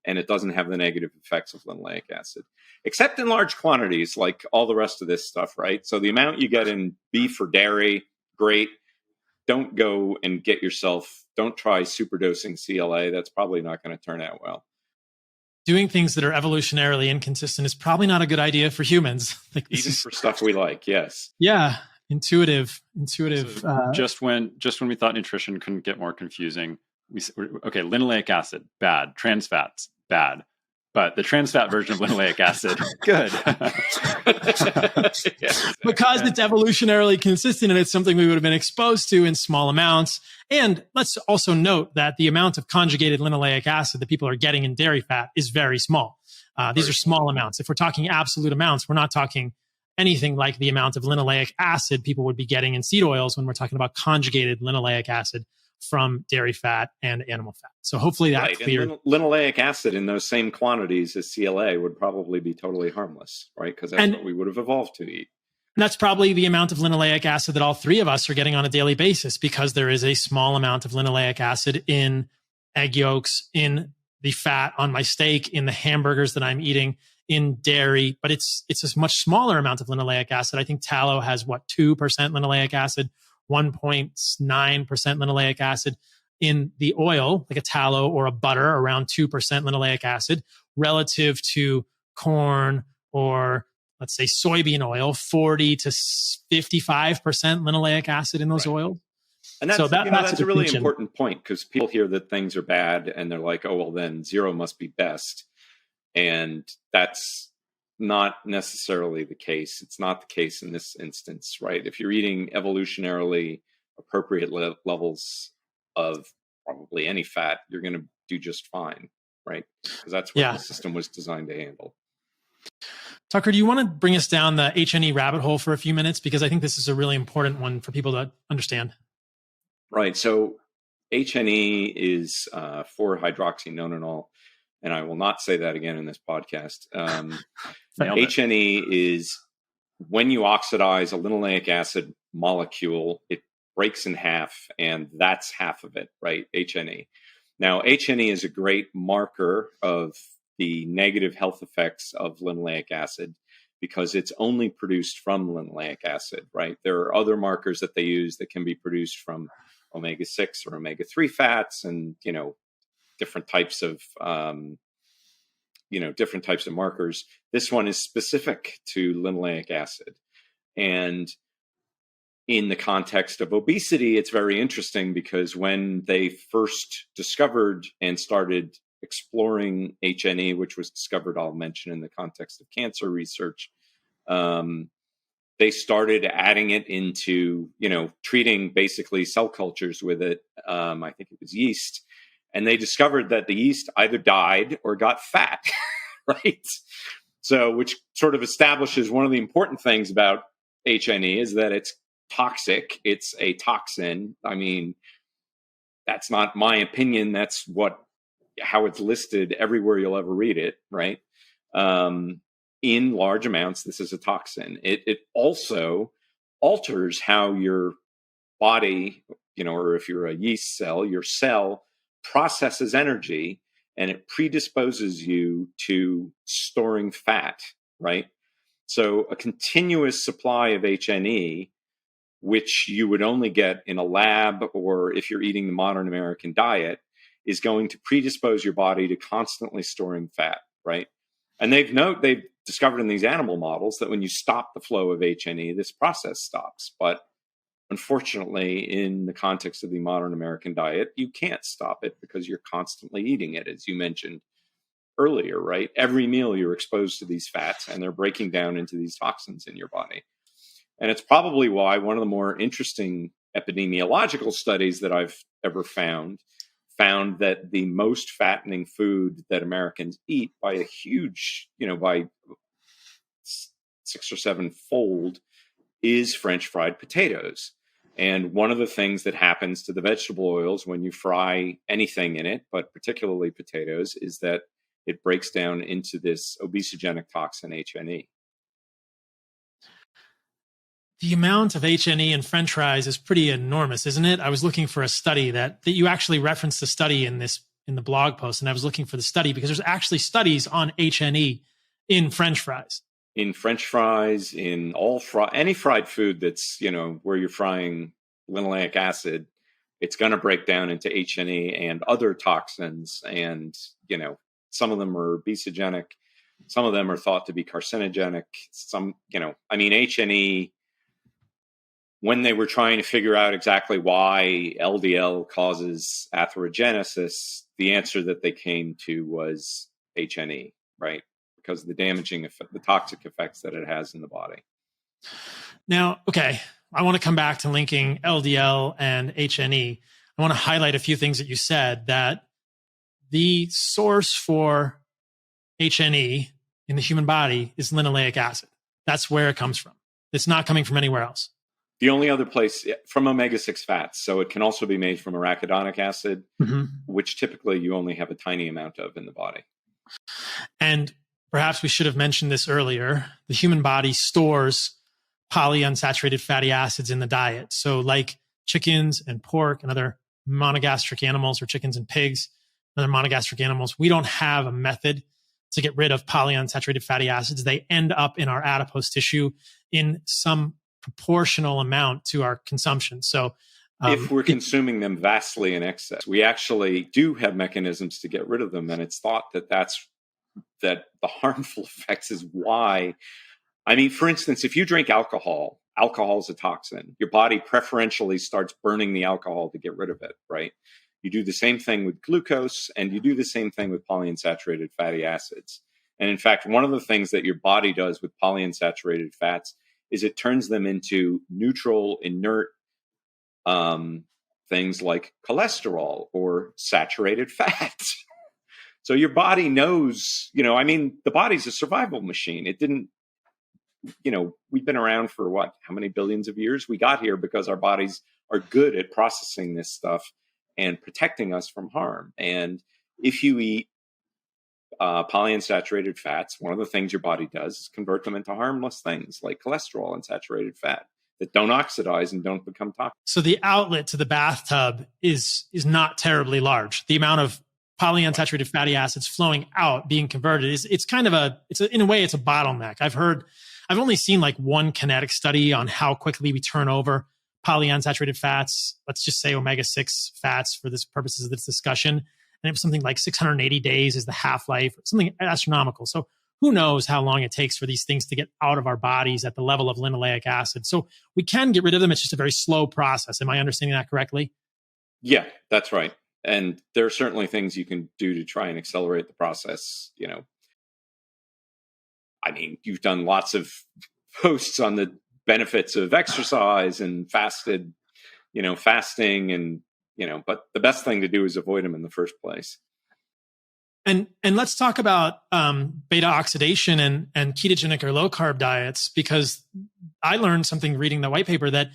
and it doesn't have the negative effects of linoleic acid, except in large quantities, like all the rest of this stuff, right? So the amount you get in beef or dairy, great. Don't go and don't try superdosing CLA. That's probably not going to turn out well. Doing things that are evolutionarily inconsistent is probably not a good idea for humans. Even for stuff we like, yes. Yeah, intuitive. So just when we thought nutrition couldn't get more confusing, okay, linoleic acid, bad. Trans fats, bad. But the trans fat version of linoleic acid, good. Because it's evolutionarily consistent and it's something we would have been exposed to in small amounts. And let's also note that the amount of conjugated linoleic acid that people are getting in dairy fat is very small. These are small amounts. If we're talking absolute amounts, we're not talking anything like the amount of linoleic acid people would be getting in seed oils when we're talking about conjugated linoleic acid from dairy fat and animal fat. So hopefully that cleared. And linoleic acid in those same quantities as CLA would probably be totally harmless, right? Because that's what we would have evolved to eat. And that's probably the amount of linoleic acid that all three of us are getting on a daily basis, because there is a small amount of linoleic acid in egg yolks, in the fat on my steak, in the hamburgers that I'm eating, in dairy. But it's a much smaller amount of linoleic acid. I think tallow has 2% linoleic acid, 1.9% linoleic acid. In the oil, like a tallow or a butter, around 2% linoleic acid, relative to corn or let's say soybean oil, 40 to 55% linoleic acid in those oils. And that's a really important point, because people hear that things are bad and they're like, oh, well, then zero must be best. And that's not necessarily the case. It's not the case in this instance, right? If you're eating evolutionarily appropriate levels of probably any fat, you're going to do just fine, right? Because that's what the system was designed to handle. Tucker, do you want to bring us down the HNE rabbit hole for a few minutes? Because I think this is a really important one for people to understand. Right. So HNE is 4-hydroxynonenal. And I will not say that again in this podcast. HNE is when you oxidize a linoleic acid molecule, it breaks in half, and that's half of it, right? HNE. Now, HNE is a great marker of the negative health effects of linoleic acid because it's only produced from linoleic acid, right? There are other markers that they use that can be produced from omega-6 or omega-3 fats, and different types of markers. This one is specific to linoleic acid. And in the context of obesity, it's very interesting because when they first discovered and started exploring HNE, which was discovered, I'll mention, in the context of cancer research, they started adding it into, treating basically cell cultures with it. I think it was yeast. And they discovered that the yeast either died or got fat, right? So, which sort of establishes one of the important things about HNE is that it's toxic. It's a toxin. I mean, that's not my opinion. That's how it's listed everywhere you'll ever read it, right? In large amounts, this is a toxin. It also alters how your body, or if you're a yeast cell, your cell processes energy, and it predisposes you to storing fat, right? So a continuous supply of HNE, which you would only get in a lab or if you're eating the modern American diet, is going to predispose your body to constantly storing fat, right? And they've discovered in these animal models that when you stop the flow of HNE, this process stops. But unfortunately, in the context of the modern American diet, you can't stop it because you're constantly eating it, as you mentioned earlier, right? Every meal you're exposed to these fats, and they're breaking down into these toxins in your body. And it's probably why one of the more interesting epidemiological studies that I've ever found that the most fattening food that Americans eat by a huge, by 6 or 7 fold is French fried potatoes. And one of the things that happens to the vegetable oils when you fry anything in it, but particularly potatoes, is that it breaks down into this obesogenic toxin, HNE. The amount of HNE in French fries is pretty enormous, isn't it? I was looking for a study that you actually referenced the study in the blog post, and I was looking for the study because there's actually studies on HNE in French fries. In French fries, in any fried food that's, where you're frying linoleic acid, it's going to break down into HNE and other toxins. And, some of them are obesogenic. Some of them are thought to be carcinogenic. HNE, when they were trying to figure out exactly why LDL causes atherogenesis, the answer that they came to was HNE, right? Because of the damaging effect, the toxic effects that it has in the body. Now, okay, I want to come back to linking LDL and HNE. I want to highlight a few things that you said, that the source for HNE in the human body is linoleic acid. That's where it comes from. It's not coming from anywhere else. The only other place from omega-6 fats. So it can also be made from arachidonic acid, which typically you only have a tiny amount of in the body. And perhaps we should have mentioned this earlier. The human body stores polyunsaturated fatty acids in the diet. So like chickens and pork and other monogastric animals, or chickens and pigs, other monogastric animals, we don't have a method to get rid of polyunsaturated fatty acids. They end up in our adipose tissue in some proportional amount to our consumption. So if we're consuming them vastly in excess, we actually do have mechanisms to get rid of them. And it's thought that that the harmful effects is why. I mean, for instance, if you drink alcohol is a toxin. Your body preferentially starts burning the alcohol to get rid of it, right? You do the same thing with glucose, and you do the same thing with polyunsaturated fatty acids. And in fact, one of the things that your body does with polyunsaturated fats is it turns them into neutral, inert things like cholesterol or saturated fat. So your body knows, the body's a survival machine. It didn't, we've been around for how many billions of years? We got here because our bodies are good at processing this stuff and protecting us from harm. And if you eat polyunsaturated fats, one of the things your body does is convert them into harmless things like cholesterol and saturated fat that don't oxidize and don't become toxic. So the outlet to the bathtub is not terribly large. The amount of polyunsaturated fatty acids flowing out, being converted, in a way, it's a bottleneck. I've only seen like one kinetic study on how quickly we turn over polyunsaturated fats. Let's just say omega-6 fats for this purposes of this discussion. And it was something like 680 days is the half-life, something astronomical. So who knows how long it takes for these things to get out of our bodies at the level of linoleic acid. So we can get rid of them. It's just a very slow process. Am I understanding that correctly? Yeah, that's right. And there are certainly things you can do to try and accelerate the process. You've done lots of posts on the benefits of exercise and fasting and, but the best thing to do is avoid them in the first place. And let's talk about beta oxidation and ketogenic or low carb diets, because I learned something reading the white paper that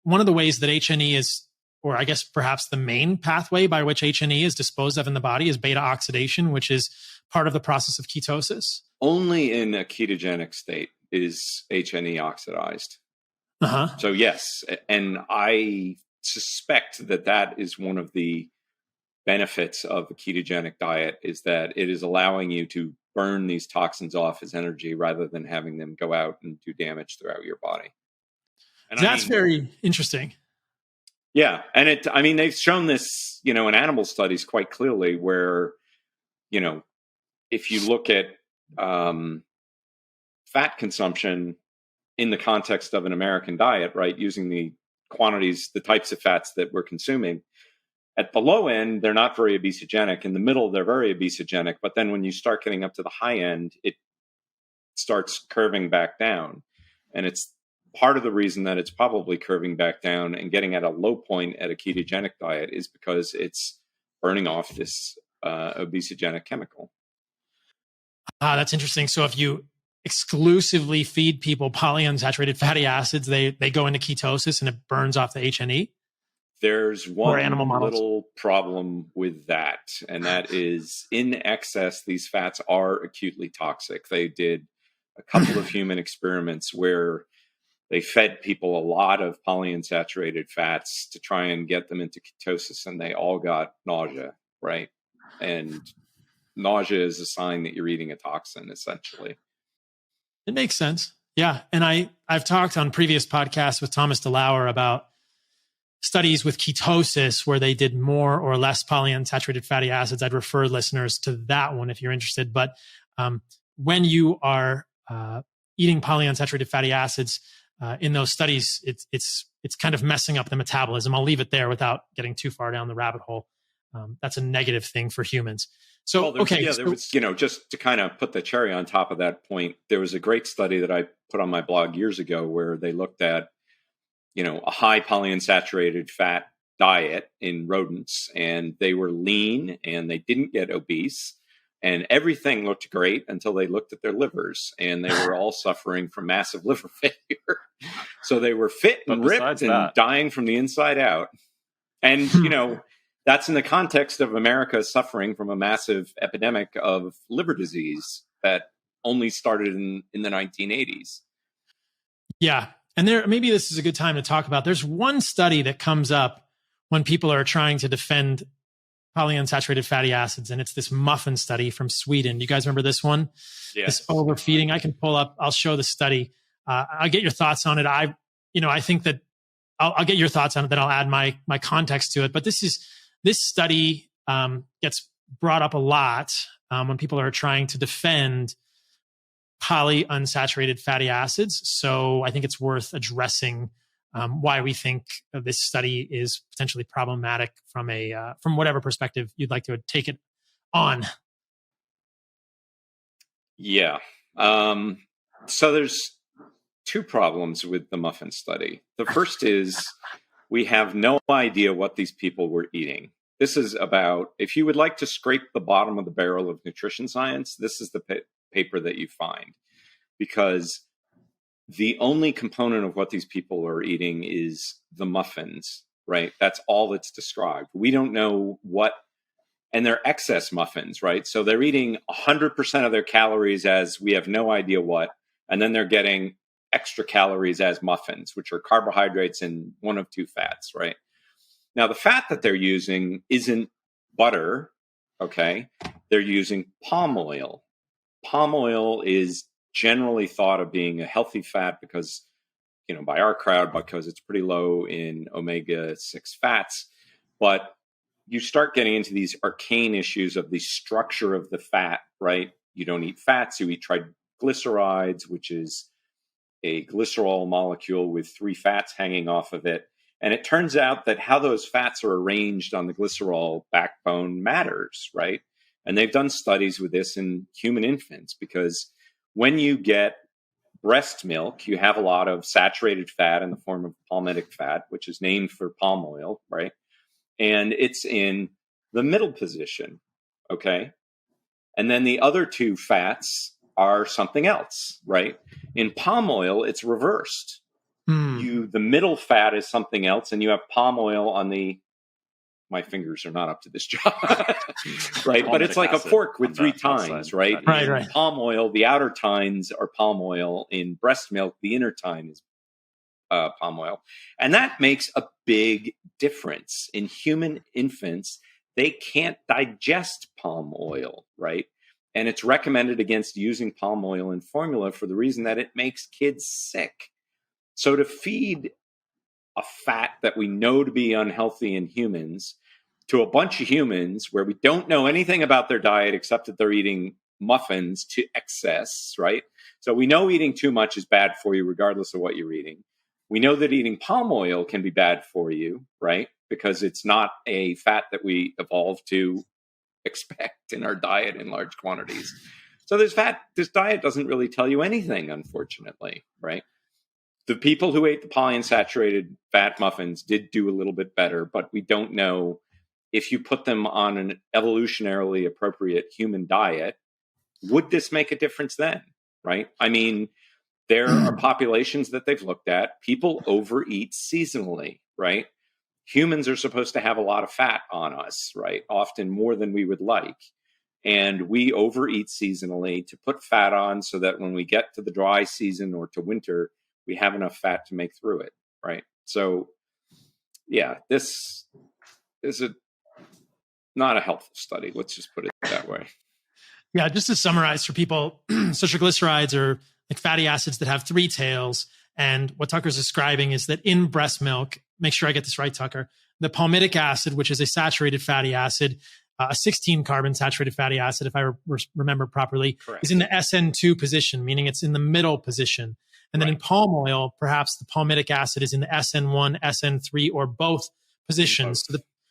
one of the ways that HNE is, or I guess perhaps the main pathway by which HNE is disposed of in the body, is beta oxidation, which is part of the process of ketosis. Only in a ketogenic state is HNE oxidized. So yes, and I suspect that is one of the benefits of a ketogenic diet, is that it is allowing you to burn these toxins off as energy rather than having them go out and do damage throughout your body. And that's very interesting. Yeah. And they've shown this, in animal studies quite clearly, where, if you look at fat consumption in the context of an American diet, right, using the quantities, the types of fats that we're consuming, at the low end, they're not very obesogenic. In the middle, they're very obesogenic. But then when you start getting up to the high end, it starts curving back down. And it's part of the reason that it's probably curving back down and getting at a low point at a ketogenic diet is because it's burning off this obesogenic chemical. That's interesting. So if you exclusively feed people polyunsaturated fatty acids, they go into ketosis and it burns off the HNE? There's one little problem with that, and that is in excess, these fats are acutely toxic. They did a couple of human experiments where they fed people a lot of polyunsaturated fats to try and get them into ketosis, and they all got nausea, right? And nausea is a sign that you're eating a toxin, essentially. It makes sense. Yeah. And I've talked on previous podcasts with Thomas DeLauer about studies with ketosis where they did more or less polyunsaturated fatty acids. I'd refer listeners to that one if you're interested. But when you are eating polyunsaturated fatty acids, in those studies, it's kind of messing up the metabolism. I'll leave it there without getting too far down the rabbit hole. That's a negative thing for humans. So, well, there was, just to kind of put the cherry on top of that point, there was a great study that I put on my blog years ago where they looked at, a high polyunsaturated fat diet in rodents, and they were lean and they didn't get obese, and everything looked great until they looked at their livers, and they were all suffering from massive liver failure. So they were fit and ripped and dying from the inside out. And, that's in the context of America suffering from a massive epidemic of liver disease that only started in the 1980s. Yeah. And maybe this is a good time to talk about, there's one study that comes up when people are trying to defend polyunsaturated fatty acids, and it's this muffin study from Sweden. You guys remember this one? Yes. This overfeeding. I can pull up, I'll show the study. I'll get your thoughts on it. I think that I'll get your thoughts on it, then I'll add my context to it. But this study gets brought up a lot when people are trying to defend polyunsaturated fatty acids. So I think it's worth addressing why we think this study is potentially problematic from whatever perspective you'd like to take it on. Yeah. So there's two problems with the muffin study. The first is we have no idea what these people were eating. This is about, if you would like to scrape the bottom of the barrel of nutrition science, this is the paper that you find, because the only component of what these people are eating is the muffins, right? That's all that's described. We don't know what, and they're excess muffins, right? So they're eating 100% of their calories as we have no idea what, and then they're getting extra calories as muffins, which are carbohydrates and one of two fats, right? Now, the fat that they're using isn't butter, okay? They're using palm oil. Palm oil is generally thought of being a healthy fat because, by our crowd, because it's pretty low in omega-6 fats. But you start getting into these arcane issues of the structure of the fat, right? You don't eat fats, you eat triglycerides, which is a glycerol molecule with 3 fats hanging off of it. And it turns out that how those fats are arranged on the glycerol backbone matters, right? And they've done studies with this in human infants, because when you get breast milk, you have a lot of saturated fat in the form of palmitic fat, which is named for palm oil, right? And it's in the middle position, okay? And then the other 2 fats are something else, right? In palm oil, it's reversed. The middle fat is something else, and you have palm oil on my fingers are not up to this job, right? But it's like a fork with 3 tines, right? Right. Palm oil, the outer tines are palm oil. In breast milk, the inner tine is palm oil. And that makes a big difference. In human infants, they can't digest palm oil, right? And it's recommended against using palm oil in formula for the reason that it makes kids sick. So to feed a fat that we know to be unhealthy in humans to a bunch of humans where we don't know anything about their diet except that they're eating muffins to excess, right? So we know eating too much is bad for you regardless of what you're eating. We know that eating palm oil can be bad for you, right? Because it's not a fat that we evolved to expect in our diet in large quantities. So this diet doesn't really tell you anything, unfortunately, right? The people who ate the polyunsaturated fat muffins did do a little bit better, but we don't know if you put them on an evolutionarily appropriate human diet, would this make a difference then, right? I mean, there are populations that they've looked at. People overeat seasonally, right? Humans are supposed to have a lot of fat on us, right? Often more than we would like. And we overeat seasonally to put fat on so that when we get to the dry season or to winter, we have enough fat to make through it, right? So, yeah, this is not a helpful study. Let's just put it that way. Yeah, just to summarize for people, so triglycerides are like fatty acids that have 3 tails. And what Tucker's describing is that in breast milk, make sure I get this right, Tucker, the palmitic acid, which is a saturated fatty acid, a 16-carbon saturated fatty acid, if I remember properly, Correct. Is in the SN2 position, meaning it's in the middle position. And then in palm oil, perhaps the palmitic acid is in the SN1, SN3, or both positions.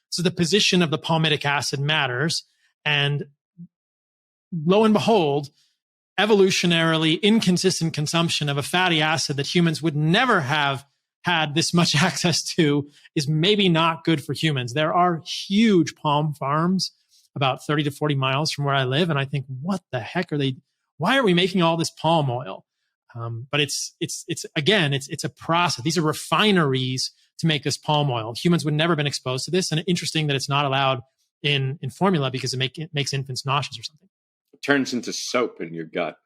So the position of the palmitic acid matters. And lo and behold, evolutionarily inconsistent consumption of a fatty acid that humans would never have had this much access to is maybe not good for humans. There are huge palm farms about 30 to 40 miles from where I live. And I think, what the heck are they? Why are we making all this palm oil? But it's a process. These are refineries to make this palm oil. Humans would never have been exposed to this. And interesting that it's not allowed in formula because it makes infants nauseous or something. It turns into soap in your gut.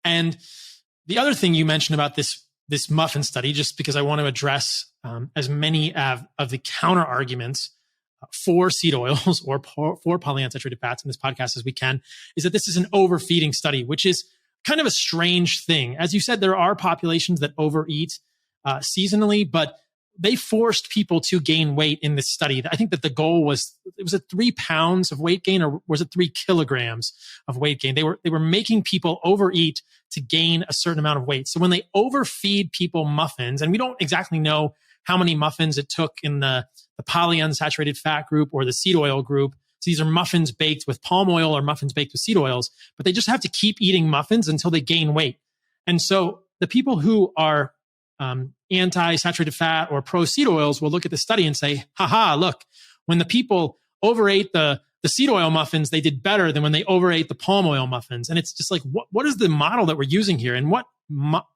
And the other thing you mentioned about this muffin study, just because I want to address as many of the counter arguments for seed oils or for polyunsaturated fats in this podcast as we can, is that this is an overfeeding study, which is kind of a strange thing. As you said, there are populations that overeat seasonally, but they forced people to gain weight in this study. I think that the goal was 3 pounds of weight gain, or was it 3 kilograms of weight gain? They were making people overeat to gain a certain amount of weight. So when they overfeed people muffins, and we don't exactly know how many muffins it took in the polyunsaturated fat group or the seed oil group. So these are muffins baked with palm oil or muffins baked with seed oils, but they just have to keep eating muffins until they gain weight. And so the people who are anti-saturated fat or pro-seed oils will look at the study and say, haha, look, when the people overate the seed oil muffins, they did better than when they overate the palm oil muffins. And it's just like, what is the model that we're using here? And what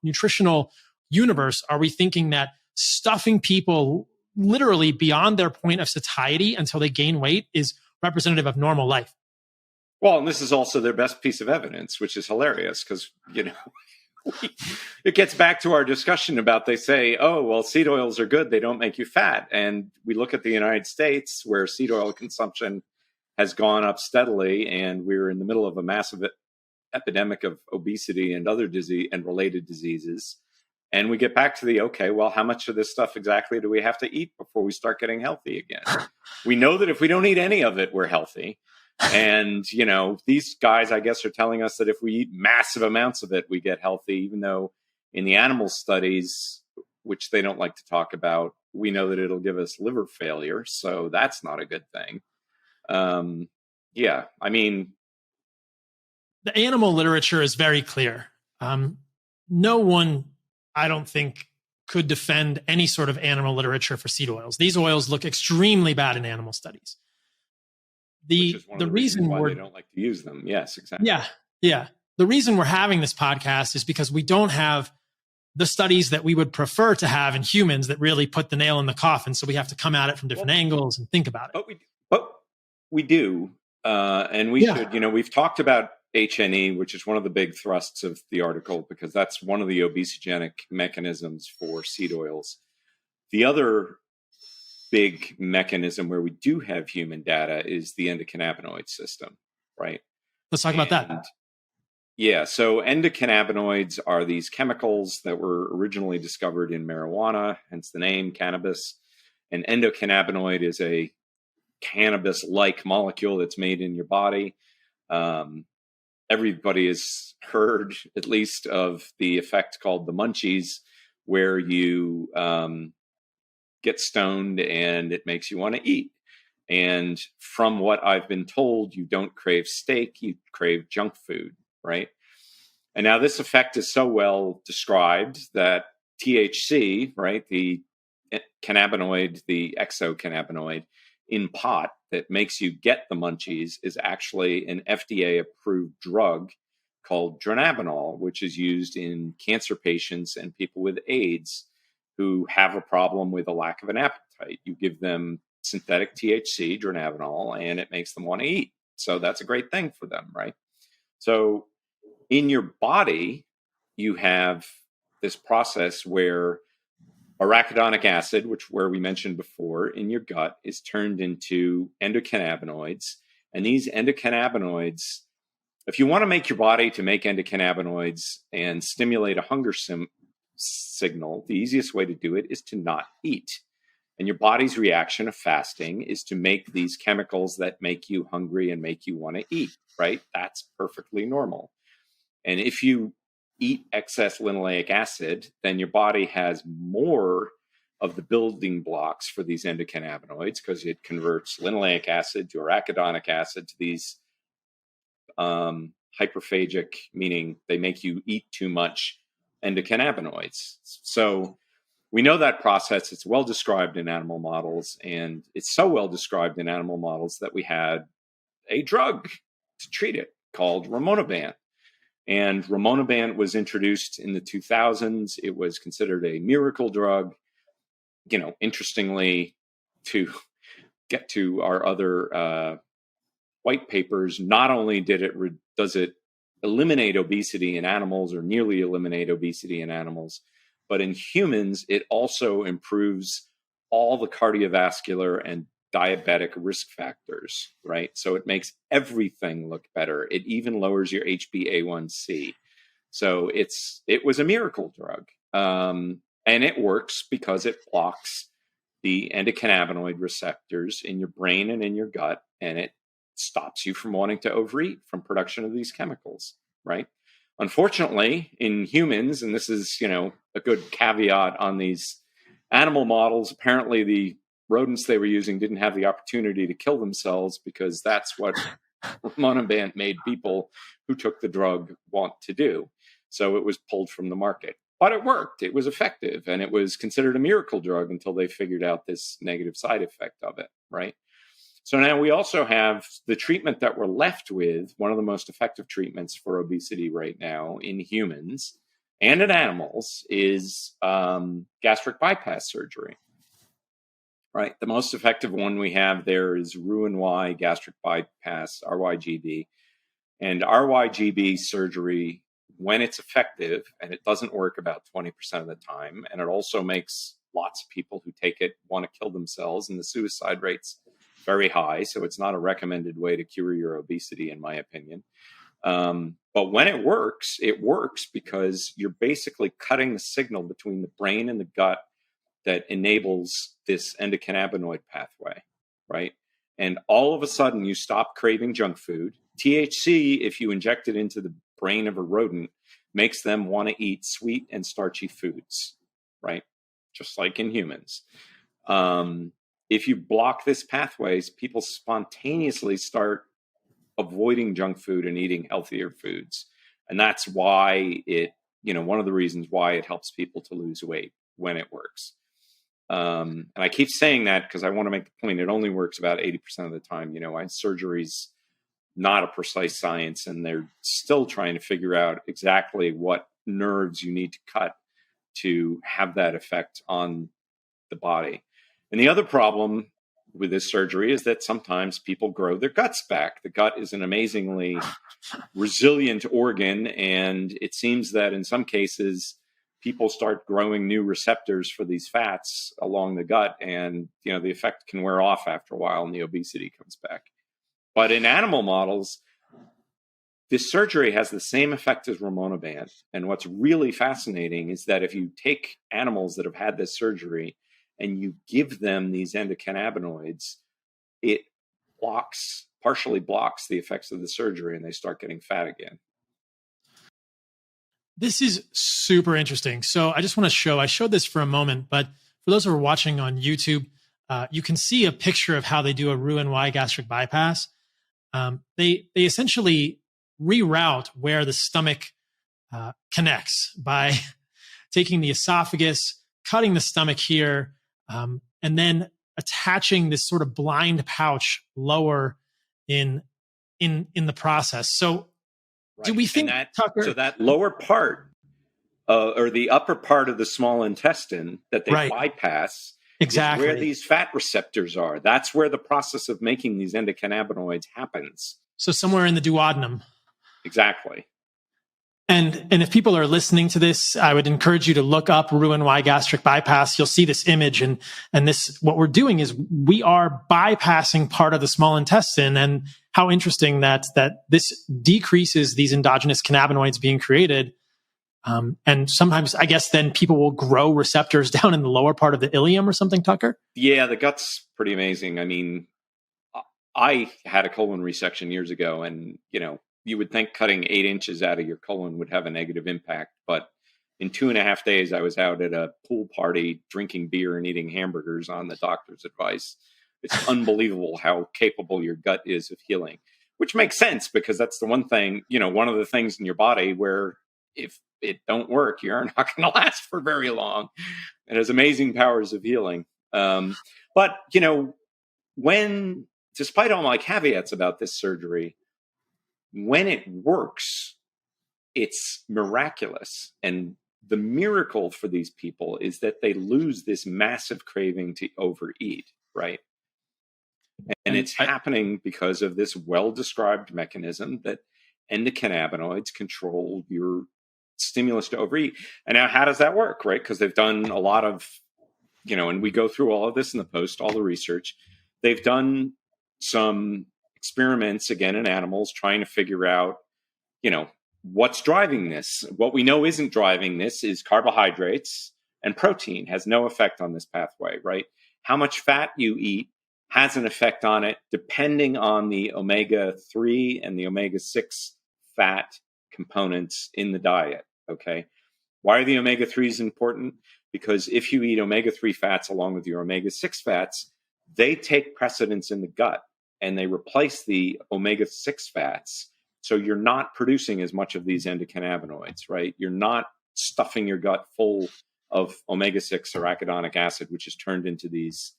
nutritional universe are we thinking that stuffing people literally beyond their point of satiety until they gain weight is representative of normal life? Well, and this is also their best piece of evidence, which is hilarious because, it gets back to our discussion about, they say, oh, well, seed oils are good. They don't make you fat. And we look at the United States where seed oil consumption has gone up steadily, and we're in the middle of a massive epidemic of obesity and other disease and related diseases. And we get back to okay, well, how much of this stuff exactly do we have to eat before we start getting healthy again? We know that if we don't eat any of it, we're healthy. And, these guys, I guess, are telling us that if we eat massive amounts of it, we get healthy, even though in the animal studies, which they don't like to talk about, we know that it'll give us liver failure. So that's not a good thing. I mean, the animal literature is very clear. No one, I don't think, could defend any sort of animal literature for seed oils. These oils look extremely bad in animal studies. Which is one of the reasons why they don't like to use them. Yes, exactly. Yeah. The reason we're having this podcast is because we don't have the studies that we would prefer to have in humans that really put the nail in the coffin. So we have to come at it from different angles and think about it. But we do. And we should, we've talked about HNE, which is one of the big thrusts of the article, because that's one of the obesogenic mechanisms for seed oils. The other big mechanism where we do have human data is the endocannabinoid system, right? Let's talk about that. Yeah, so endocannabinoids are these chemicals that were originally discovered in marijuana, hence the name cannabis. And endocannabinoid is a cannabis-like molecule that's made in your body. Everybody has heard, at least, of the effect called the munchies, where you get stoned and it makes you want to eat. And from what I've been told, you don't crave steak, you crave junk food, right? And now this effect is so well described that THC, right, the cannabinoid, the exocannabinoid in pot that makes you get the munchies, is actually an FDA-approved drug called dronabinol, which is used in cancer patients and people with AIDS who have a problem with a lack of an appetite. You give them synthetic THC, dronabinol, and it makes them want to eat. So that's a great thing for them, right? So in your body, you have this process where arachidonic acid, where we mentioned before, in your gut is turned into endocannabinoids. And these endocannabinoids, if you want to make your body to make endocannabinoids and stimulate a hunger signal, the easiest way to do it is to not eat. And your body's reaction of fasting is to make these chemicals that make you hungry and make you want to eat, right? That's perfectly normal. And if you eat excess linoleic acid, then your body has more of the building blocks for these endocannabinoids because it converts linoleic acid to arachidonic acid to these hyperphagic, meaning they make you eat too much endocannabinoids. So we know that process. It's well described in animal models, and it's so well described in animal models that we had a drug to treat it called rimonabant. And rimonabant was introduced in the 2000s. It was considered a miracle drug. Interestingly, to get to our other white papers, not only does it eliminate obesity in animals or nearly eliminate obesity in animals, but in humans, it also improves all the cardiovascular and diabetic risk factors, right? So it makes everything look better. It even lowers your HbA1c. So it was a miracle drug. And it works because it blocks the endocannabinoid receptors in your brain and in your gut, and it stops you from wanting to overeat from production of these chemicals, right? Unfortunately, in humans, and this is, a good caveat on these animal models, apparently the rodents they were using didn't have the opportunity to kill themselves because that's what rimonabant made people who took the drug want to do. So it was pulled from the market. But it worked. It was effective, and it was considered a miracle drug until they figured out this negative side effect of it, right? So now we also have the treatment that we're left with, one of the most effective treatments for obesity right now in humans and in animals is gastric bypass surgery, right? The most effective one we have there is Roux-en-Y gastric bypass, RYGB. And RYGB surgery, when it's effective, and it doesn't work about 20% of the time, and it also makes lots of people who take it want to kill themselves, and the suicide rate's very high, so it's not a recommended way to cure your obesity, in my opinion. But when it works because you're basically cutting the signal between the brain and the gut that enables this endocannabinoid pathway, right? And all of a sudden, you stop craving junk food. THC, if you inject it into the brain of a rodent, makes them want to eat sweet and starchy foods, right? Just like in humans. If you block this pathways, people spontaneously start avoiding junk food and eating healthier foods. And that's why one of the reasons why it helps people to lose weight when it works. And I keep saying that because I want to make the point, it only works about 80% of the time. Surgery's not a precise science, and they're still trying to figure out exactly what nerves you need to cut to have that effect on the body. And the other problem with this surgery is that sometimes people grow their guts back. The gut is an amazingly resilient organ, and it seems that in some cases, people start growing new receptors for these fats along the gut, and the effect can wear off after a while, and the obesity comes back. But in animal models, this surgery has the same effect as rimonabant. And what's really fascinating is that if you take animals that have had this surgery and you give them these endocannabinoids, it partially blocks the effects of the surgery, and they start getting fat again. This is super interesting. So I just want to I showed this for a moment, but for those who are watching on YouTube, you can see a picture of how they do a Roux-en-Y gastric bypass. They essentially reroute where the stomach connects by taking the esophagus, cutting the stomach here, and then attaching this sort of blind pouch lower in the process. So right. Do we think Tucker? So that lower part or the upper part of the small intestine that they bypass exactly is where these fat receptors are. That's where the process of making these endocannabinoids happens. So somewhere in the duodenum. Exactly. And if people are listening to this, I would encourage you to look up Roux-en-Y gastric bypass. You'll see this image, and this, what we're doing is we are bypassing part of the small intestine. And how interesting that this decreases these endogenous cannabinoids being created. And sometimes, I guess, then people will grow receptors down in the lower part of the ileum or something, Tucker? Yeah, the gut's pretty amazing. I mean, I had a colon resection years ago, and you would think cutting 8 inches out of your colon would have a negative impact. But in 2.5 days, I was out at a pool party drinking beer and eating hamburgers on the doctor's advice. It's unbelievable how capable your gut is of healing, which makes sense because that's the one thing, one of the things in your body where if it don't work, you're not going to last for very long. It has amazing powers of healing. But, when, despite all my caveats about this surgery, when it works, it's miraculous. And the miracle for these people is that they lose this massive craving to overeat, right? And it's happening because of this well-described mechanism that endocannabinoids control your stimulus to overeat. And now how does that work, right? Because they've done a lot of, and we go through all of this in the post, all the research. They've done some experiments, again, in animals, trying to figure out, what's driving this. What we know isn't driving this is carbohydrates, and protein has no effect on this pathway, right? How much fat you eat has an effect on it, depending on the omega-3 and the omega-6 fat components in the diet, okay? Why are the omega-3s important? Because if you eat omega-3 fats along with your omega-6 fats, they take precedence in the gut and they replace the omega-6 fats. So you're not producing as much of these endocannabinoids, right? You're not stuffing your gut full of omega-6 or arachidonic acid, which is turned into these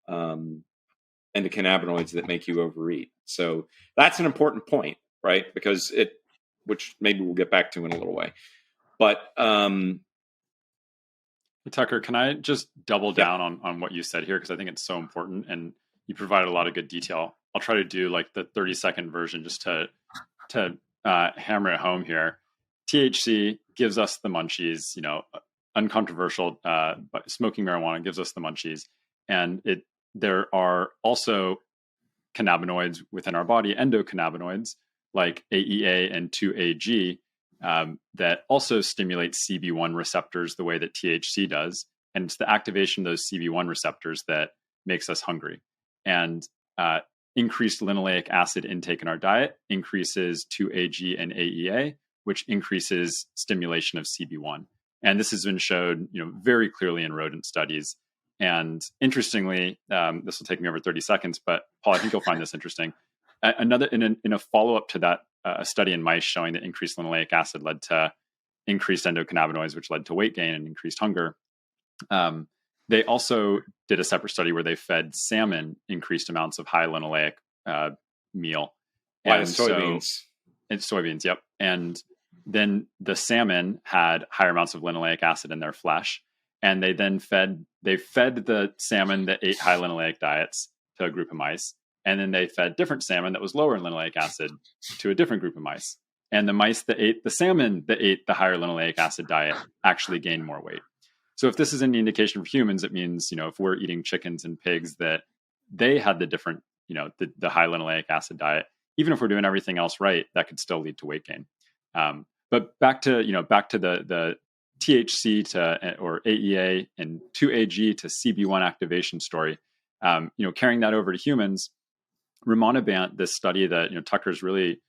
endocannabinoids that make you overeat. So that's an important point, right? Because which maybe we'll get back to in a little way. But Tucker, can I just double down on what you said here? Because I think it's so important and you provided a lot of good detail. I'll try to do like the 30-second version just to hammer it home here. THC gives us the munchies, uncontroversial, but smoking marijuana gives us the munchies. And there are also cannabinoids within our body, endocannabinoids like AEA and 2-AG, that also stimulate CB1 receptors the way that THC does. And it's the activation of those CB1 receptors that makes us hungry. And increased linoleic acid intake in our diet increases 2-AG and AEA, which increases stimulation of CB1. And this has been showed, very clearly in rodent studies. And interestingly, this will take me over 30 seconds, but Paul, I think you'll find this interesting. In a follow-up to that, a study in mice showing that increased linoleic acid led to increased endocannabinoids, which led to weight gain and increased hunger. They also did a separate study where they fed salmon increased amounts of high linoleic meal. And soybeans. It's soybeans, yep. And then the salmon had higher amounts of linoleic acid in their flesh. And they then fed the salmon that ate high linoleic diets to a group of mice. And then they fed different salmon that was lower in linoleic acid to a different group of mice. And the mice that ate the salmon that ate the higher linoleic acid diet actually gained more weight. So if this is any indication for humans, it means, if we're eating chickens and pigs that they had the different, the high linoleic acid diet, even if we're doing everything else right, that could still lead to weight gain. But back to the THC or AEA and 2-AG to CB1 activation story, carrying that over to humans, rimonabant, this study that, Tucker's really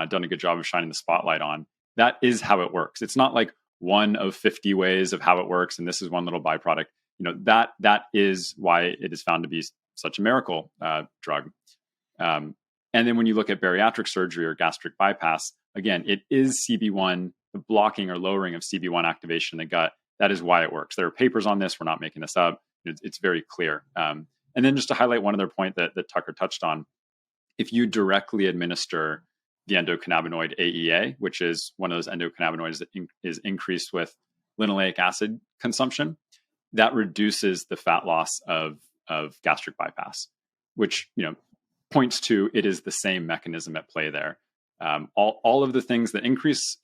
done a good job of shining the spotlight on, that is how it works. It's not like one of 50 ways of how it works, and this is one little byproduct. That is why it is found to be such a miracle drug. And then when you look at bariatric surgery or gastric bypass, again, it is CB1, the blocking or lowering of CB1 activation in the gut. That is why it works. There are papers on this. We're not making this up. It's very clear. And then just to highlight one other point that Tucker touched on, if you directly administer the endocannabinoid AEA, which is one of those endocannabinoids that is increased with linoleic acid consumption, that reduces the fat loss of gastric bypass, which points to it is the same mechanism at play there. All of the things that increase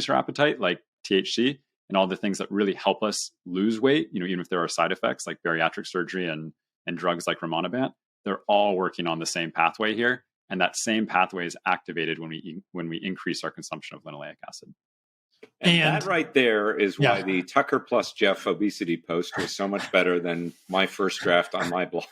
our appetite, like THC, and all the things that really help us lose weight, even if there are side effects like bariatric surgery and drugs like rimonabant, they're all working on the same pathway here. And that same pathway is activated when we increase our consumption of linoleic acid. And that right there is why the Tucker plus Jeff obesity post was so much better than my first draft on my blog.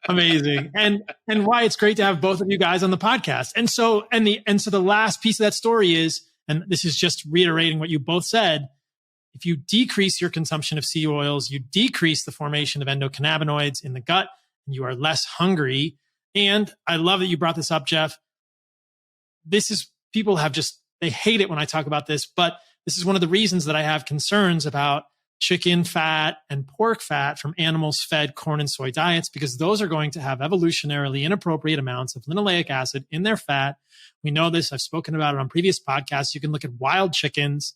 Amazing. And why it's great to have both of you guys on the podcast. And so the last piece of that story is, and this is just reiterating what you both said, if you decrease your consumption of seed oils, you decrease the formation of endocannabinoids in the gut, and you are less hungry. And I love that you brought this up, Jeff. People they hate it when I talk about this, but this is one of the reasons that I have concerns about chicken fat and pork fat from animals fed corn and soy diets, because those are going to have evolutionarily inappropriate amounts of linoleic acid in their fat. We know this. I've spoken about it on previous podcasts. You can look at wild chickens,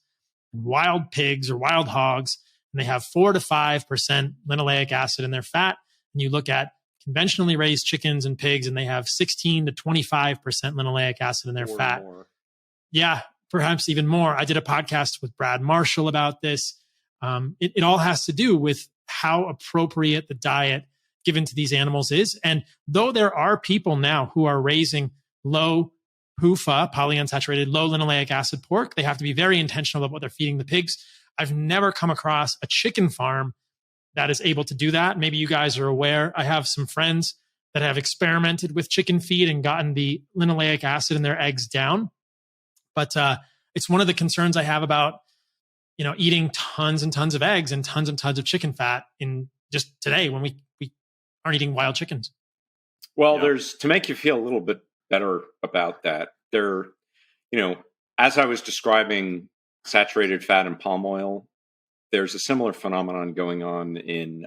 wild pigs, or wild hogs, and they have 4 to 5% linoleic acid in their fat. And you look at conventionally raised chickens and pigs, and they have 16 to 25% linoleic acid in their fat. More. Yeah, perhaps even more. I did a podcast with Brad Marshall about this. It all has to do with how appropriate the diet given to these animals is. And though there are people now who are raising low PUFA, polyunsaturated, low linoleic acid pork, they have to be very intentional about what they're feeding the pigs. I've never come across a chicken farm that is able to do that. Maybe you guys are aware. I have some friends that have experimented with chicken feed and gotten the linoleic acid in their eggs down. But it's one of the concerns I have about, eating tons and tons of eggs and tons of chicken fat in just today when we aren't eating wild chickens. Well, there's, to make you feel a little bit better about that, as I was describing saturated fat and palm oil, there's a similar phenomenon going on in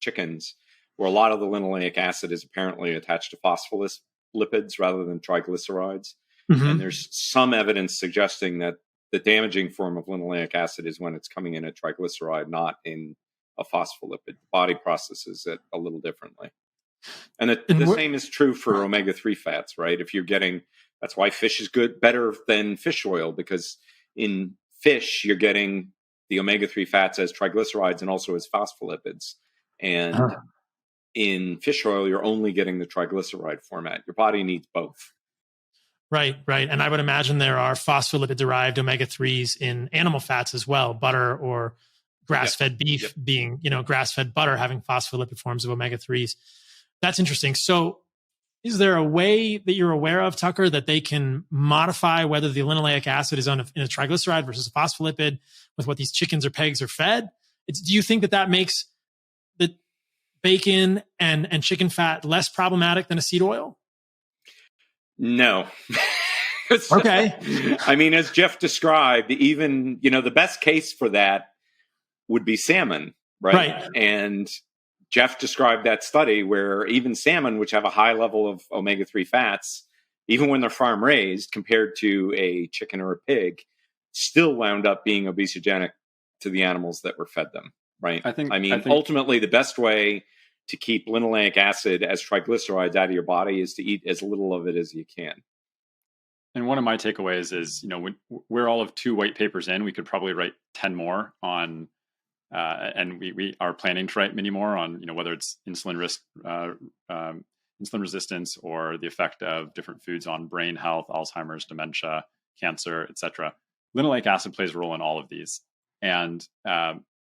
chickens where a lot of the linoleic acid is apparently attached to phospholipids rather than triglycerides. Mm-hmm. And there's some evidence suggesting that the damaging form of linoleic acid is when it's coming in a triglyceride, not in a phospholipid. The body processes it a little differently. And the same is true for omega-3 fats, right? That's why fish is better than fish oil, because in fish, you're getting the omega-3 fats as triglycerides and also as phospholipids. And in fish oil, you're only getting the triglyceride format. Your body needs both. Right. And I would imagine there are phospholipid-derived omega-3s in animal fats as well, butter or grass-fed beef being, grass-fed butter having phospholipid forms of omega-3s. That's interesting. So is there a way that you're aware of, Tucker, that they can modify whether the linoleic acid is in a triglyceride versus a phospholipid with what these chickens or pigs are fed? Do you think that makes the bacon and chicken fat less problematic than a seed oil? No. Okay. I mean, as Jeff described, even, the best case for that would be salmon, right? And Jeff described that study where even salmon, which have a high level of omega-3 fats, even when they're farm raised compared to a chicken or a pig, still wound up being obesogenic to the animals that were fed them, right? I think ultimately the best way to keep linoleic acid as triglycerides out of your body is to eat as little of it as you can. And one of my takeaways is, when we're all of 2 white papers in, we could probably write 10 more on, and we are planning to write many more on, whether it's insulin resistance or the effect of different foods on brain health, Alzheimer's, dementia, cancer, etc. Linoleic acid plays a role in all of these. And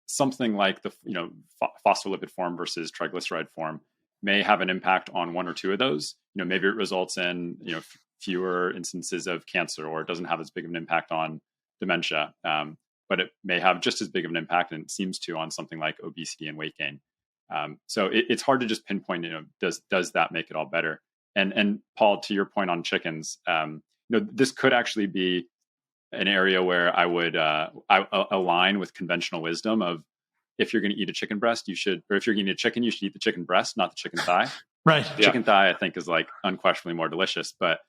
something like the phospholipid form versus triglyceride form may have an impact on 1 or 2 of those. Maybe it results in fewer instances of cancer, or it doesn't have as big of an impact on dementia, but it may have just as big of an impact, and it seems to, on something like obesity and weight gain. So it's hard to just pinpoint. Does that make it all better? And Paul, to your point on chickens, this could actually be an area where I would align with conventional wisdom of, if you're going to eat a chicken breast, if you're going to eat a chicken, you should eat the chicken breast, not the chicken thigh. Right. Chicken thigh, I think, is unquestionably more delicious, but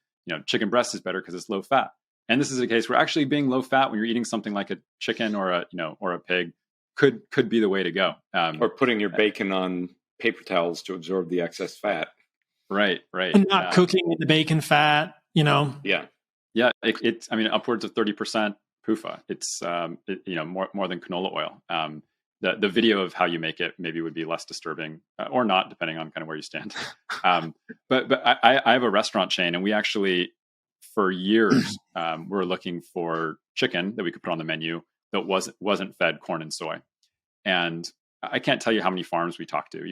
chicken breast is better because it's low fat. And this is a case where actually being low fat when you're eating something like a chicken or a pig could be the way to go. Or putting your bacon on paper towels to absorb the excess fat. Right. And not cooking in the bacon fat, Yeah. Yeah, it's upwards of 30% PUFA. It's more than canola oil. The video of how you make it maybe would be less disturbing or not, depending on kind of where you stand. But I have a restaurant chain, and we actually, for years, were looking for chicken that we could put on the menu that wasn't fed corn and soy. And I can't tell you how many farms we talked to.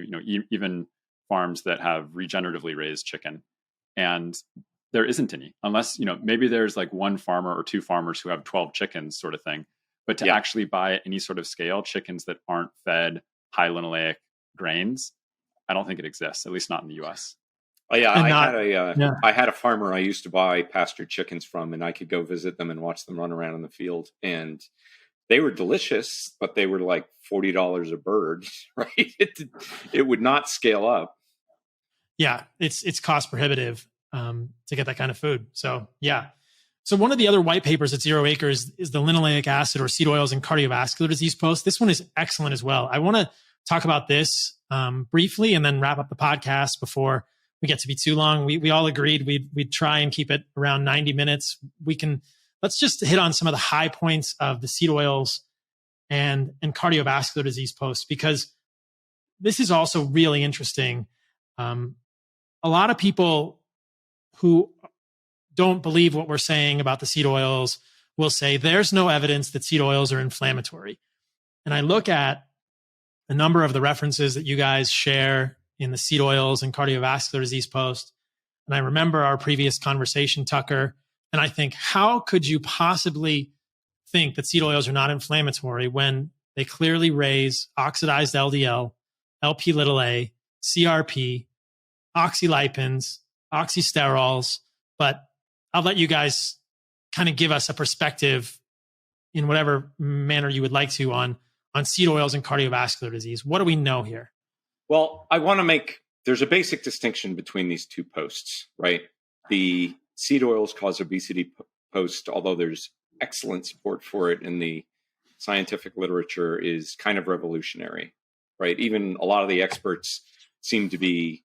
Even farms that have regeneratively raised chicken, and there isn't any, unless, maybe there's like one farmer or two farmers who have 12 chickens sort of thing. But to actually buy at any sort of scale chickens that aren't fed high linoleic grains, I don't think it exists, at least not in the US. Oh yeah, I had a farmer I used to buy pastured chickens from, and I could go visit them and watch them run around in the field, and they were delicious, but they were like $40 a bird, right? It would not scale up. Yeah, it's cost prohibitive to get that kind of food. So yeah. So one of the other white papers at Zero Acre is the linoleic acid or seed oils and cardiovascular disease post. This one is excellent as well. I want to talk about this briefly and then wrap up the podcast before we get to be too long. We all agreed we'd try and keep it around 90 minutes. Let's just hit on some of the high points of the seed oils and cardiovascular disease post, because this is also really interesting. A lot of people who don't believe what we're saying about the seed oils will say there's no evidence that seed oils are inflammatory. And I look at a number of the references that you guys share in the seed oils and cardiovascular disease post, and I remember our previous conversation, Tucker, and I think, how could you possibly think that seed oils are not inflammatory when they clearly raise oxidized LDL, Lp(a), CRP, oxylipins, oxysterols? But I'll let you guys kind of give us a perspective in whatever manner you would like to on seed oils and cardiovascular disease. What do we know here? Well, I want to there's a basic distinction between these two posts, right? The seed oils cause obesity post, although there's excellent support for it in the scientific literature, is kind of revolutionary, right? Even a lot of the experts seem to be,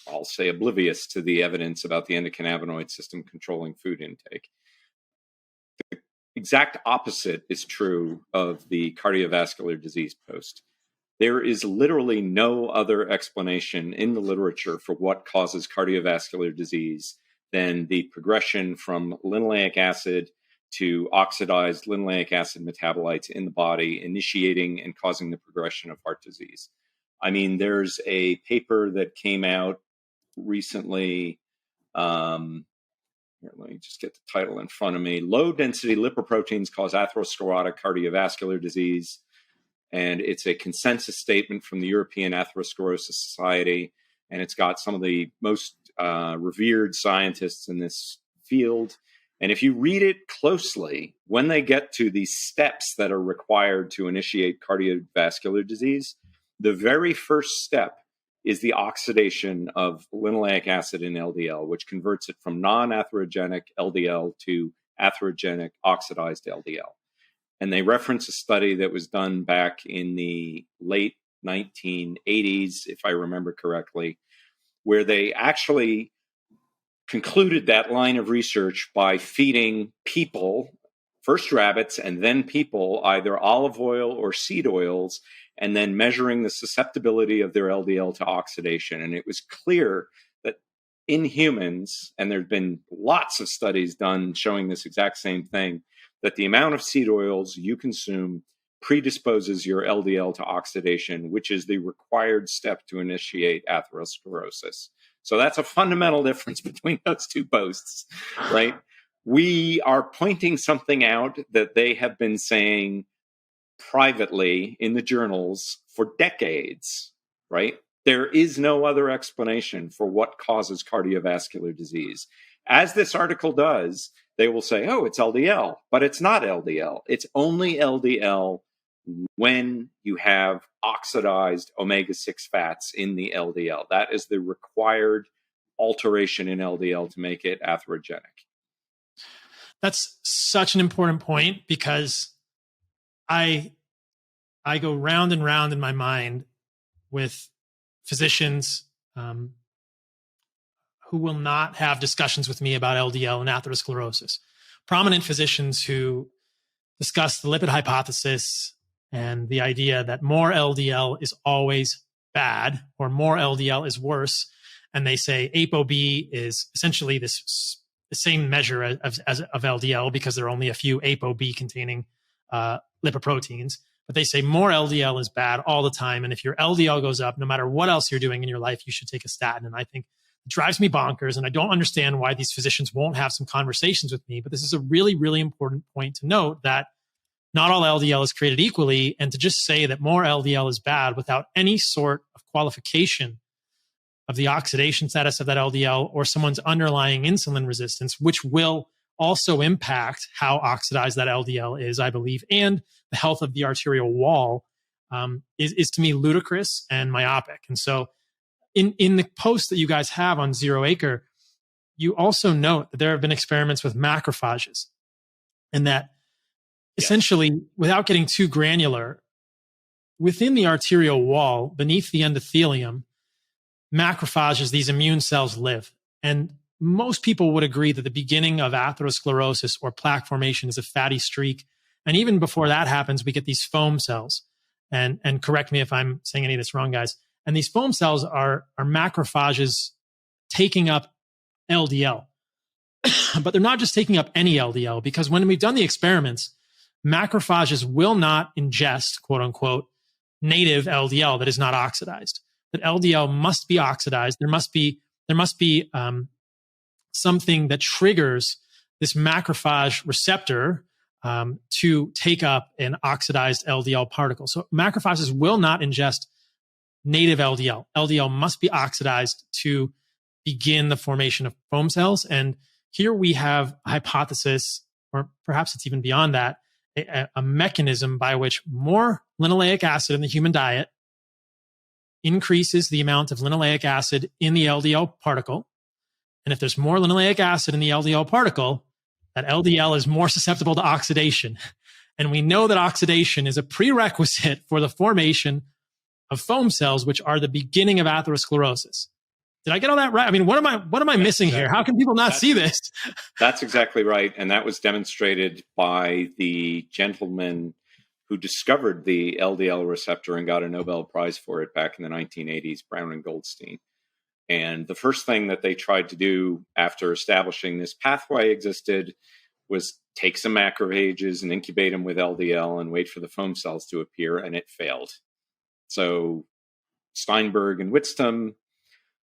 I'll say, oblivious to the evidence about the endocannabinoid system controlling food intake. The exact opposite is true of the cardiovascular disease post. There is literally no other explanation in the literature for what causes cardiovascular disease than the progression from linoleic acid to oxidized linoleic acid metabolites in the body, initiating and causing the progression of heart disease. I mean, there's a paper that came out recently. Let me just get the title in front of me. Low-density lipoproteins cause atherosclerotic cardiovascular disease. And it's a consensus statement from the European Atherosclerosis Society. And it's got some of the most revered scientists in this field. And if you read it closely, when they get to the steps that are required to initiate cardiovascular disease, the very first step is the oxidation of linoleic acid in LDL, which converts it from non-atherogenic LDL to atherogenic oxidized LDL. And they reference a study that was done back in the late 1980s, if I remember correctly, where they actually concluded that line of research by feeding people, first rabbits and then people, either olive oil or seed oils, and then measuring the susceptibility of their LDL to oxidation. And it was clear that in humans, and there have been lots of studies done showing this exact same thing, that the amount of seed oils you consume predisposes your LDL to oxidation, which is the required step to initiate atherosclerosis. So that's a fundamental difference between those two posts, right? We are pointing something out that they have been saying privately in the journals for decades, right? There is no other explanation for what causes cardiovascular disease. As this article does, they will say, oh, it's LDL, but it's not LDL. It's only LDL when you have oxidized omega-6 fats in the LDL. That is the required alteration in LDL to make it atherogenic. That's such an important point, because I go round and round in my mind with physicians who will not have discussions with me about LDL and atherosclerosis. Prominent physicians who discuss the lipid hypothesis and the idea that more LDL is always bad or more LDL is worse. And they say ApoB is essentially the same measure of LDL because there are only a few ApoB containing lipoproteins. but they say more LDL is bad all the time. And if your LDL goes up, no matter what else you're doing in your life, you should take a statin. And I think it drives me bonkers. And I don't understand why these physicians won't have some conversations with me. But this is a really, really important point to note, that not all LDL is created equally. And to just say that more LDL is bad without any sort of qualification of the oxidation status of that LDL or someone's underlying insulin resistance, which will also impact how oxidized that LDL is, I believe, and the health of the arterial wall, is to me ludicrous and myopic. And so in the post that you guys have on Zero Acre, you also note that there have been experiments with macrophages, and that essentially, without getting too granular, within the arterial wall, beneath the endothelium, macrophages, these immune cells, live. And most people would agree that the beginning of atherosclerosis or plaque formation is a fatty streak. And even before that happens, we get these foam cells. And correct me if I'm saying any of this wrong, guys. And these foam cells are macrophages taking up LDL. But they're not just taking up any LDL, because when we've done the experiments, macrophages will not ingest, quote unquote, native LDL that is not oxidized. That LDL must be oxidized. There must be something that triggers this macrophage receptor to take up an oxidized LDL particle. So macrophages will not ingest native LDL. LDL must be oxidized to begin the formation of foam cells. And here we have a hypothesis, or perhaps it's even beyond that, a mechanism by which more linoleic acid in the human diet increases the amount of linoleic acid in the LDL particle. And if there's more linoleic acid in the LDL particle, that LDL is more susceptible to oxidation. And we know that oxidation is a prerequisite for the formation of foam cells, which are the beginning of atherosclerosis. Did I get all that right? I mean, what am I missing here? How can people not see this? That's exactly right. And that was demonstrated by the gentleman who discovered the LDL receptor and got a Nobel Prize for it back in the 1980s, Brown and Goldstein. And the first thing that they tried to do after establishing this pathway existed was take some macrophages and incubate them with LDL and wait for the foam cells to appear, and it failed. So Steinberg and Whitstone,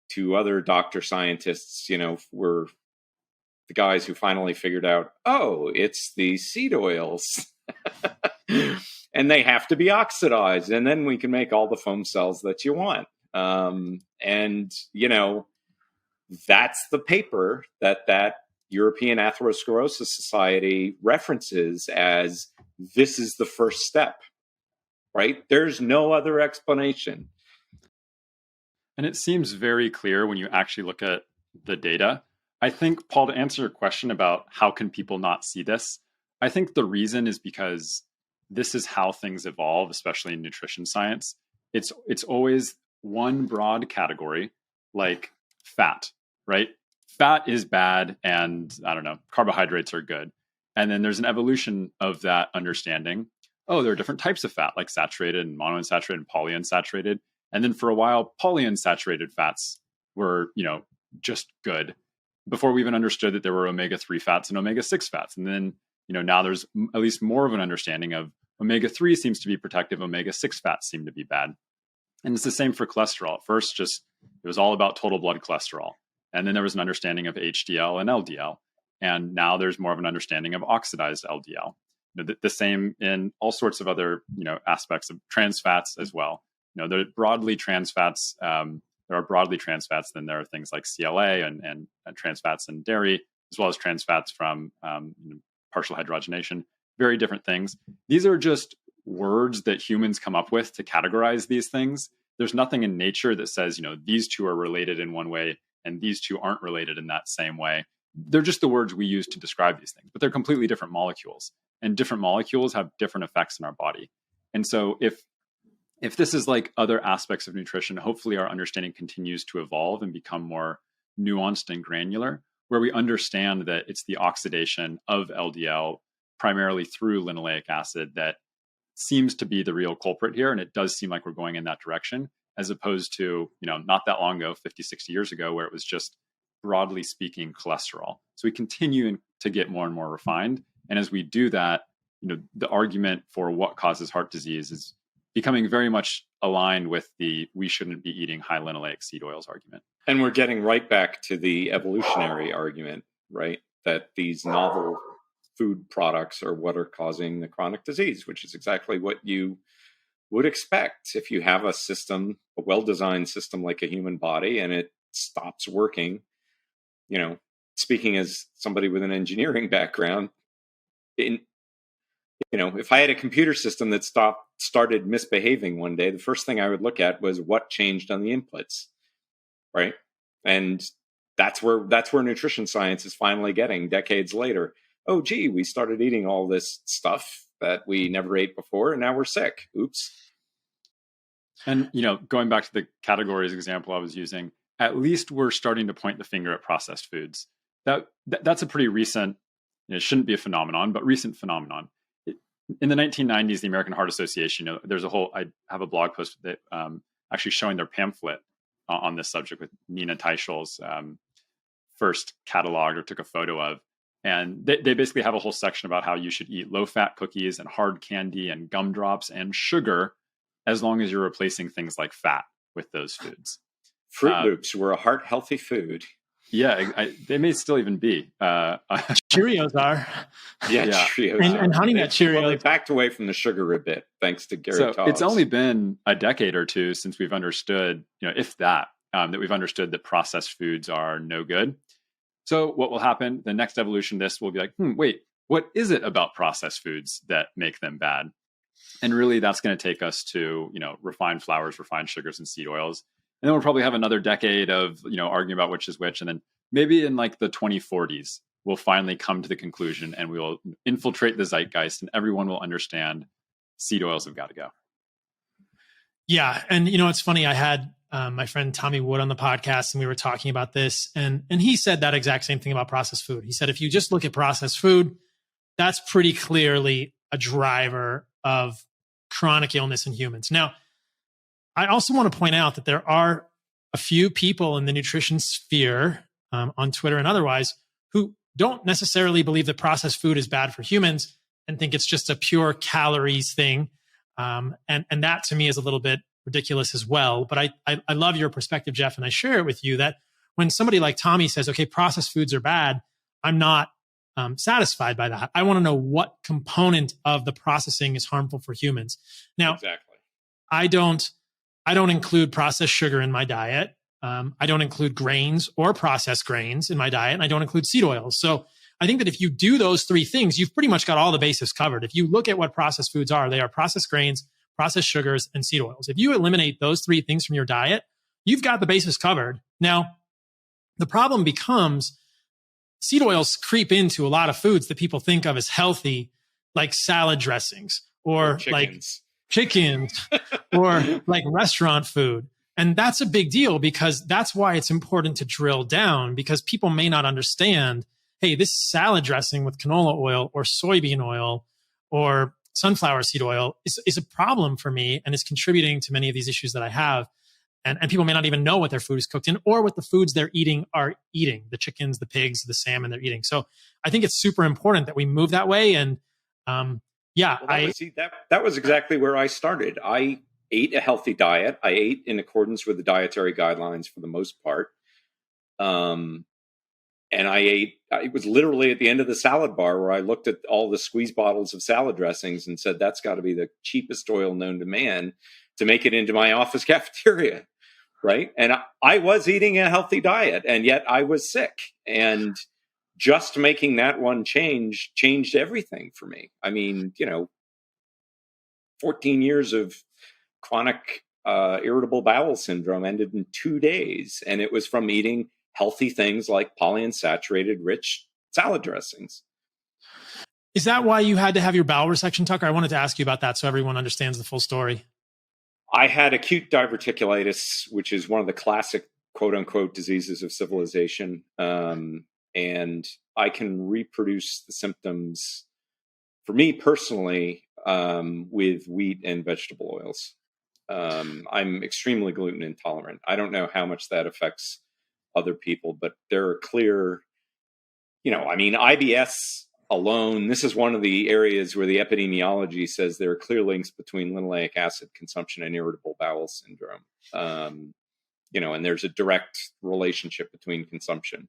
two other doctor scientists, were the guys who finally figured out, oh, it's the seed oils. And they have to be oxidized, and then we can make all the foam cells that you want. That's the paper that European Atherosclerosis Society references as this is the first step, right? There's no other explanation. And it seems very clear when you actually look at the data. I think, Paul, to answer your question about how can people not see this, I think the reason is because this is how things evolve, especially in nutrition science. It's always one broad category, like fat, right? Fat is bad, and carbohydrates are good. And then there's an evolution of that understanding. Oh, there are different types of fat, like saturated and monounsaturated and polyunsaturated. And then for a while, polyunsaturated fats were, just good, before we even understood that there were omega-3 fats and omega-6 fats. And then, now there's at least more of an understanding of omega-3 seems to be protective, omega-6 fats seem to be bad. And it's the same for cholesterol. At first, it was all about total blood cholesterol. And then there was an understanding of HDL and LDL. And now there's more of an understanding of oxidized LDL. The same in all sorts of other, aspects of trans fats as well. There are broadly trans fats. Then there are things like CLA and trans fats in dairy, as well as trans fats from partial hydrogenation. Very different things. These are just words that humans come up with to categorize these things. There's nothing in nature that says, these two are related in one way and these two aren't related in that same way. They're just the words we use to describe these things, but they're completely different molecules, and different molecules have different effects in our body. And so if this is like other aspects of nutrition, hopefully our understanding continues to evolve and become more nuanced and granular, where we understand that it's the oxidation of LDL primarily through linoleic acid that seems to be the real culprit here. And it does seem like we're going in that direction, as opposed to, not that long ago, 50, 60 years ago, where it was just broadly speaking cholesterol. So we continue to get more and more refined. And as we do that, the argument for what causes heart disease is becoming very much aligned with the we shouldn't be eating high linoleic seed oils argument. And we're getting right back to the evolutionary argument, right? That these novel food products are what are causing the chronic disease, which is exactly what you would expect if you have a system, a well-designed system like a human body, and it stops working. Speaking as somebody with an engineering background, if I had a computer system that started misbehaving one day, the first thing I would look at was what changed on the inputs, right? And that's where nutrition science is finally getting decades later. Oh, gee, we started eating all this stuff that we never ate before, and now we're sick. Oops. And, going back to the categories example I was using, at least we're starting to point the finger at processed foods. That's a pretty recent, it shouldn't be a phenomenon, but recent phenomenon. In the 1990s, the American Heart Association, I have a blog post that actually showing their pamphlet on this subject with Nina Teichel's first cataloged or took a photo of. And they basically have a whole section about how you should eat low-fat cookies and hard candy and gumdrops and sugar as long as you're replacing things like fat with those foods. Fruit Loops were a heart-healthy food. Yeah, they may still even be. Cheerios are. Yeah. Cheerios and Honey Nut Cheerios. Well, they backed away from the sugar a bit, thanks to Gary Tobbs. It's only been a decade or two since we've understood, if that we've understood that processed foods are no good. So what will happen, the next evolution of this will be like, wait, what is it about processed foods that make them bad? And really that's going to take us to, refined flours, refined sugars, and seed oils. And then we'll probably have another decade of, arguing about which is which. And then maybe in like the 2040s, we'll finally come to the conclusion and we will infiltrate the zeitgeist and everyone will understand seed oils have got to go. Yeah. And, it's funny. I had my friend Tommy Wood on the podcast and we were talking about this. And he said that exact same thing about processed food. He said, if you just look at processed food, that's pretty clearly a driver of chronic illness in humans. Now, I also want to point out that there are a few people in the nutrition sphere on Twitter and otherwise who don't necessarily believe that processed food is bad for humans and think it's just a pure calories thing. And that to me is a little bit ridiculous as well. But I love your perspective, Jeff, and I share it with you that when somebody like Tommy says, okay, processed foods are bad, I'm not satisfied by that. I want to know what component of the processing is harmful for humans. Now, exactly. I don't include processed sugar in my diet. I don't include grains or processed grains in my diet. And I don't include seed oils. So I think that if you do those three things, you've pretty much got all the bases covered. If you look at what processed foods are, they are processed grains, processed sugars, and seed oils. If you eliminate those three things from your diet, you've got the bases covered. Now, the problem becomes seed oils creep into a lot of foods that people think of as healthy, like salad dressings or like chickens or like restaurant food. And that's a big deal because that's why it's important to drill down, because people may not understand, hey, this salad dressing with canola oil or soybean oil or sunflower seed oil is a problem for me and is contributing to many of these issues that I have. And people may not even know what their food is cooked in or what the foods they're eating are eating, the chickens, the pigs, the salmon they're eating. So I think it's super important that we move that way. And that was exactly where I started. I ate a healthy diet. I ate in accordance with the dietary guidelines for the most part. And it was literally at the end of the salad bar where I looked at all the squeeze bottles of salad dressings and said, that's got to be the cheapest oil known to man to make it into my office cafeteria. Right. And I was eating a healthy diet and yet I was sick. And just making that one change changed everything for me. I mean, 14 years of chronic irritable bowel syndrome ended in 2 days. And it was from eating healthy things like polyunsaturated rich salad dressings. Is that why you had to have your bowel resection, Tucker? I wanted to ask you about that so everyone understands the full story. I had acute diverticulitis, which is one of the classic quote unquote diseases of civilization. And I can reproduce the symptoms for me personally with wheat and vegetable oils. I'm extremely gluten intolerant. I don't know how much that affects other people, but there are clear, IBS alone, this is one of the areas where the epidemiology says there are clear links between linoleic acid consumption and irritable bowel syndrome. And there's a direct relationship between consumption.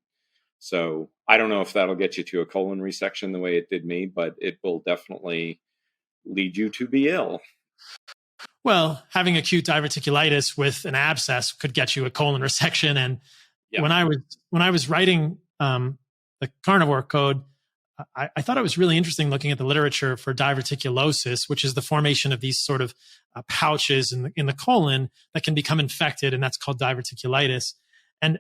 So I don't know if that'll get you to a colon resection the way it did me, but it will definitely lead you to be ill. Well, having acute diverticulitis with an abscess could get you a colon resection. And when I was writing the carnivore code, I thought it was really interesting looking at the literature for diverticulosis, which is the formation of these sort of pouches in the colon that can become infected, and that's called diverticulitis. And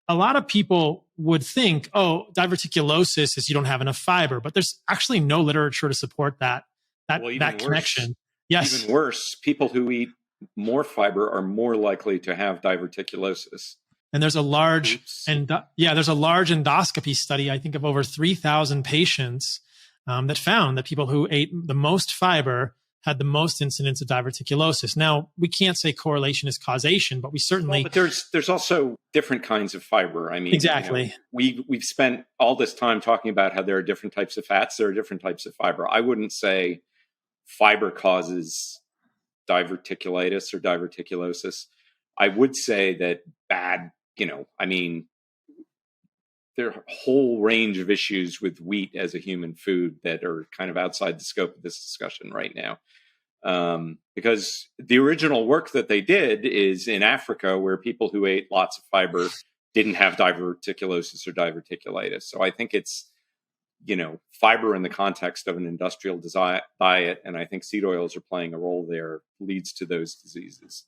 a lot of people would think, oh, diverticulosis is you don't have enough fiber, but there's actually no literature to support that connection. Yes. Even worse, people who eat more fiber are more likely to have diverticulosis. And there's a large endoscopy study, I think, of over 3,000 patients that found that people who ate the most fiber had the most incidence of diverticulosis. Now, we can't say correlation is causation, but we certainly. Well, but there's also different kinds of fiber. I mean, exactly. We've spent all this time talking about how there are different types of fats, there are different types of fiber. I wouldn't say fiber causes diverticulitis or diverticulosis. I would say that there are a whole range of issues with wheat as a human food that are kind of outside the scope of this discussion right now. Because the original work that they did is in Africa, where people who ate lots of fiber didn't have diverticulosis or diverticulitis. So I think it's, fiber in the context of an industrial diet, and I think seed oils are playing a role there, leads to those diseases.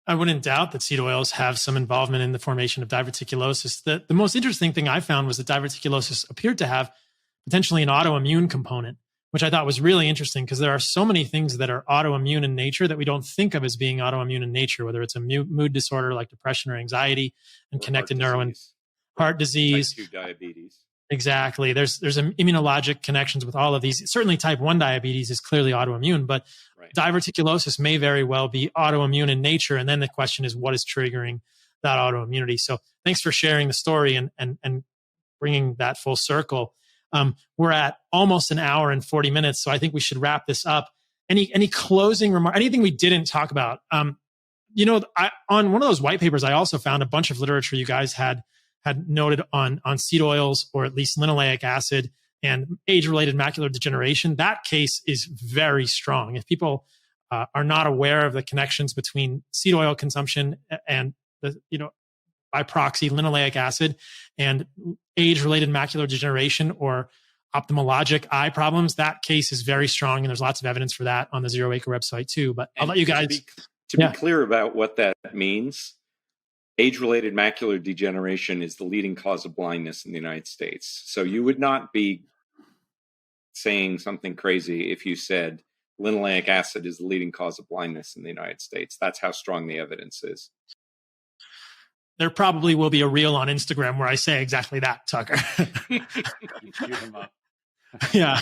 I wouldn't doubt that seed oils have some involvement in the formation of diverticulosis. The most interesting thing I found was that diverticulosis appeared to have potentially an autoimmune component, which I thought was really interesting because there are so many things that are autoimmune in nature that we don't think of as being autoimmune in nature, whether it's a mood disorder like depression or anxiety and connected heart disease, type 2 diabetes. Exactly. There's immunologic connections with all of these. Certainly type 1 diabetes is clearly autoimmune, but diverticulosis may very well be autoimmune in nature. And then the question is, what is triggering that autoimmunity? So thanks for sharing the story and bringing that full circle. We're at almost an hour and 40 minutes. So I think we should wrap this up. Any closing remark, anything we didn't talk about? On one of those white papers, I also found a bunch of literature you guys had noted on seed oils, or at least linoleic acid and age-related macular degeneration. That case is very strong. If people are not aware of the connections between seed oil consumption and by proxy linoleic acid and age-related macular degeneration or ophthalmologic eye problems, that case is very strong, and there's lots of evidence for that on the Zero Acre website too. But I'll let you guys be clear about what that means. Age-related macular degeneration is the leading cause of blindness in the United States. So you would not be saying something crazy if you said linoleic acid is the leading cause of blindness in the United States. That's how strong the evidence is. There probably will be a reel on Instagram where I say exactly that, Tucker. Yeah,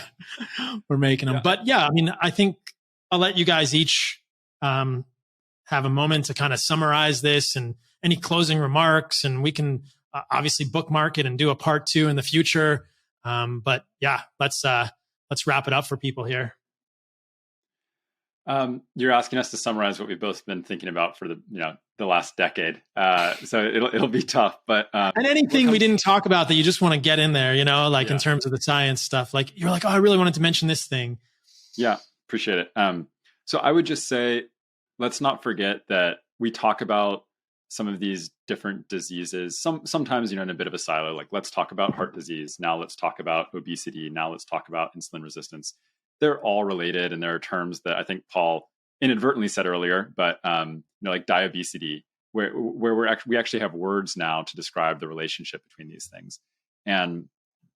we're making them. But yeah, I mean, I think I'll let you guys each have a moment to kind of summarize this and any closing remarks, and we can obviously bookmark it and do a part 2 in the future. But yeah, let's wrap it up for people here. You're asking us to summarize what we've both been thinking about for the last decade. So it'll be tough, but and anything we didn't talk about that you just want to get in there, in terms of the science stuff, like you're like, oh, I really wanted to mention this thing. Yeah, appreciate it. So I would just say, let's not forget that we talk about some of these different diseases, sometimes, in a bit of a silo, like let's talk about heart disease. Now let's talk about obesity. Now let's talk about insulin resistance. They're all related. And there are terms that I think Paul inadvertently said earlier, but, like diabesity, where we actually have words now to describe the relationship between these things. And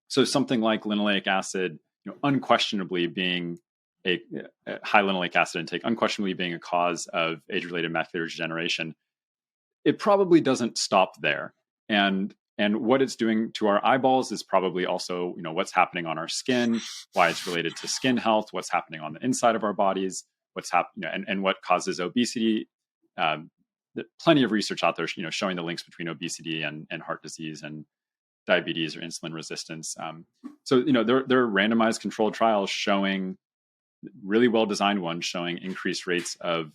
so something like linoleic acid, unquestionably being a high linoleic acid intake, unquestionably being a cause of age-related macular degeneration, it probably doesn't stop there. And what it's doing to our eyeballs is probably also, what's happening on our skin, why it's related to skin health, what's happening on the inside of our bodies, what's happening, and what causes obesity. Plenty of research out there, showing the links between obesity and heart disease and diabetes or insulin resistance. So, there are randomized controlled trials showing, really well-designed ones, showing increased rates of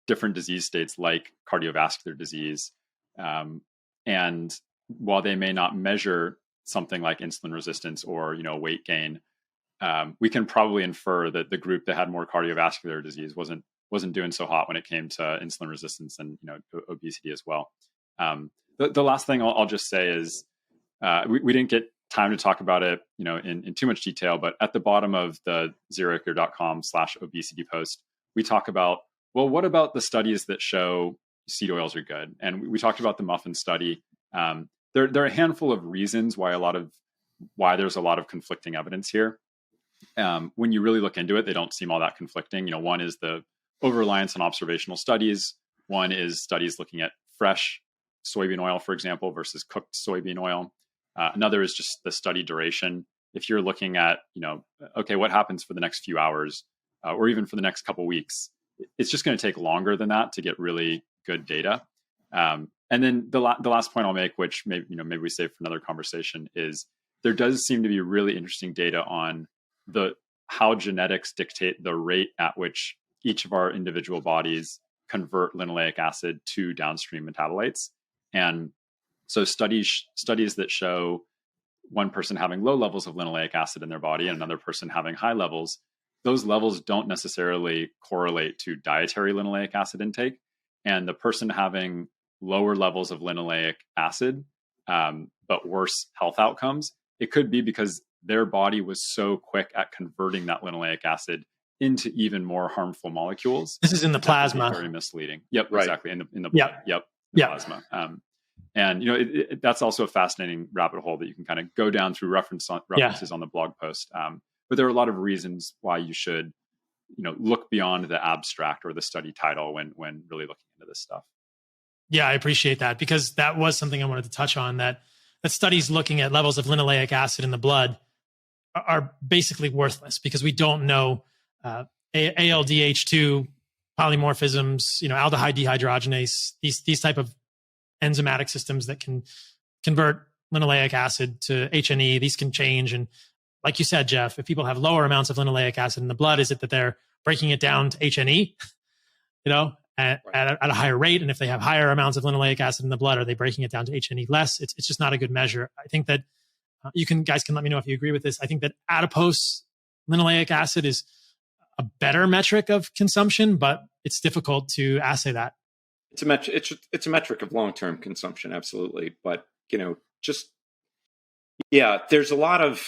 different disease states like cardiovascular disease. And while they may not measure something like insulin resistance or, weight gain, we can probably infer that the group that had more cardiovascular disease wasn't doing so hot when it came to insulin resistance and, obesity as well. The last thing I'll just say is we didn't get time to talk about it, in too much detail, but at the bottom of the zeroacre.com/obesity post, we talk about, well, what about the studies that show seed oils are good? And we talked about the muffin study. There are a handful of reasons why there's a lot of conflicting evidence here. When you really look into it, they don't seem all that conflicting. One is the over-reliance on observational studies. One is studies looking at fresh soybean oil, for example, versus cooked soybean oil. Another is just the study duration. If you're looking at, okay, what happens for the next few hours or even for the next couple weeks, it's just going to take longer than that to get really good data. And then the last point I'll make, which maybe we save for another conversation, is there does seem to be really interesting data on how genetics dictate the rate at which each of our individual bodies convert linoleic acid to downstream metabolites. And so studies that show one person having low levels of linoleic acid in their body and another person having high levels, those levels don't necessarily correlate to dietary linoleic acid intake. And the person having lower levels of linoleic acid, but worse health outcomes, it could be because their body was so quick at converting that linoleic acid into even more harmful molecules. This is in the plasma. Very misleading. Yep, right. Exactly. In the blood. Yep. Plasma. And that's also a fascinating rabbit hole that you can kind of go down through references on the blog post. But there are a lot of reasons why you should, look beyond the abstract or the study title when really looking into this stuff. Yeah, I appreciate that, because that was something I wanted to touch on, that studies looking at levels of linoleic acid in the blood are basically worthless because we don't know ALDH2 polymorphisms, aldehyde dehydrogenase, these type of enzymatic systems that can convert linoleic acid to HNE. These can change. And like you said, Jeff, if people have lower amounts of linoleic acid in the blood, is it that they're breaking it down to HNE, at a higher rate? And if they have higher amounts of linoleic acid in the blood, are they breaking it down to HNE less? It's just not a good measure. I think that guys can let me know if you agree with this. I think that adipose linoleic acid is a better metric of consumption, but it's difficult to assay that. It's a metric of long-term consumption, absolutely. But there's a lot of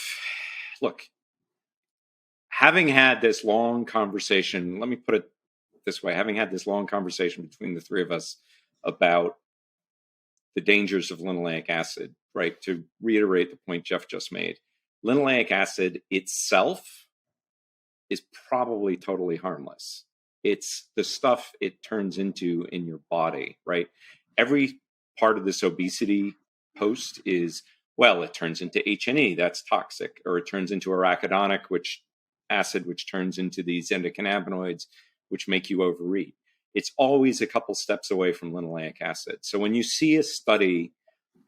having had this long conversation. Let me put it this way: having had this long conversation between the three of us about the dangers of linoleic acid, right? To reiterate the point Jeff just made, linoleic acid itself is probably totally harmless. It's the stuff it turns into in your body, right? Every part of this obesity post is, well, it turns into HNE, that's toxic, or it turns into arachidonic, which turns into these endocannabinoids, which make you overeat. It's always a couple steps away from linoleic acid. So when you see a study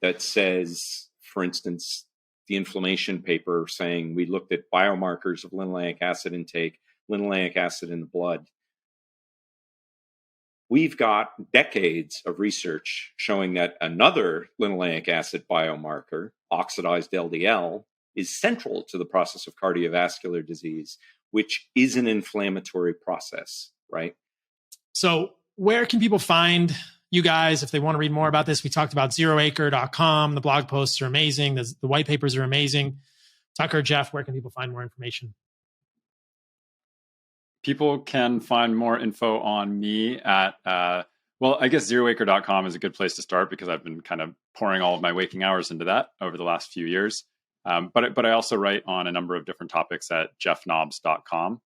that says, for instance, the inflammation paper saying we looked at biomarkers of linoleic acid intake, linoleic acid in the blood, we've got decades of research showing that another linoleic acid biomarker, oxidized LDL, is central to the process of cardiovascular disease, which is an inflammatory process, right? So where can people find you guys if they want to read more about this? We talked about zeroacre.com. The blog posts are amazing. The white papers are amazing. Tucker, Jeff, where can people find more information? People can find more info on me at, I guess zeroacre.com is a good place to start because I've been kind of pouring all of my waking hours into that over the last few years. But I also write on a number of different topics at jeffnobbs.com,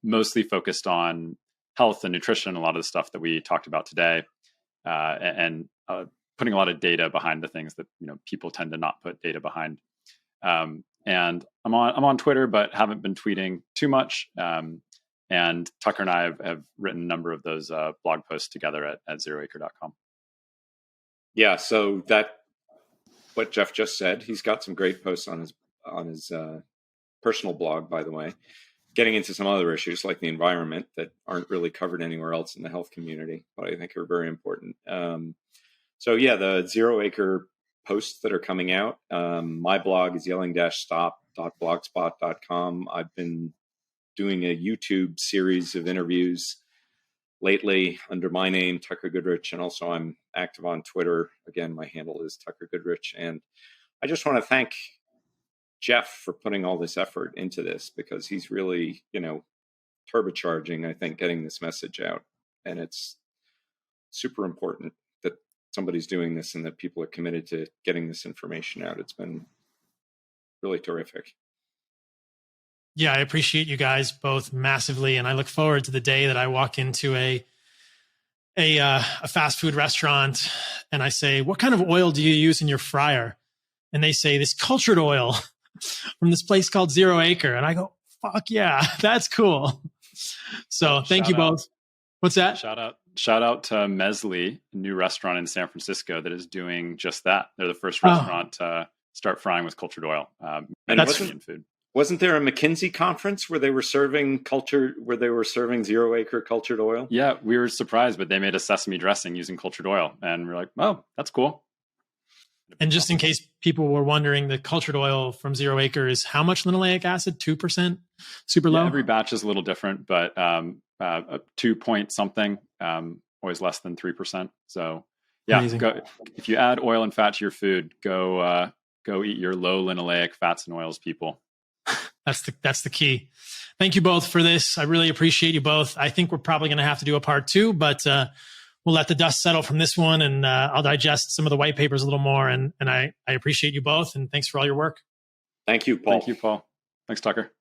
mostly focused on health and nutrition, a lot of the stuff that we talked about today, and putting a lot of data behind the things that people tend to not put data behind. And I'm on Twitter, but haven't been tweeting too much. And Tucker and I have written a number of those blog posts together at zeroacre.com. Yeah, so that what Jeff just said. He's got some great posts on his personal blog, by the way, getting into some other issues like the environment that aren't really covered anywhere else in the health community, but I think are very important. So yeah, the 0 Acre posts that are coming out. My blog is yelling-stop.blogspot.com. I've been doing a YouTube series of interviews lately under my name, Tucker Goodrich, and also I'm active on Twitter. Again, my handle is Tucker Goodrich. And I just want to thank Jeff for putting all this effort into this, because he's really, turbocharging, I think, getting this message out. And it's super important that somebody's doing this and that people are committed to getting this information out. It's been really terrific. Yeah, I appreciate you guys both massively, and I look forward to the day that I walk into a fast food restaurant and I say, "What kind of oil do you use in your fryer?" And they say, "This cultured oil from this place called 0 Acre," and I go, "Fuck yeah, that's cool." So thank you both. What's that? Shout out to Mesley, a new restaurant in San Francisco that is doing just that. They're the first restaurant to start frying with cultured oil. And food. Wasn't there a McKinsey conference where they were serving 0 Acre cultured oil? Yeah, we were surprised, but they made a sesame dressing using cultured oil. And we're like, oh, that's cool. And just in case people were wondering, the cultured oil from 0 Acre is how much linoleic acid? 2%? Super low? Yeah, every batch is a little different, but 2 point something, always less than 3%. So yeah, if you add oil and fat to your food, go eat your low linoleic fats and oils, people. That's the key. Thank you both for this. I really appreciate you both. I think we're probably going to have to do a part 2, but we'll let the dust settle from this one, and I'll digest some of the white papers a little more. And I appreciate you both, and thanks for all your work. Thank you, Paul. Thank you, Paul. Thanks, Tucker.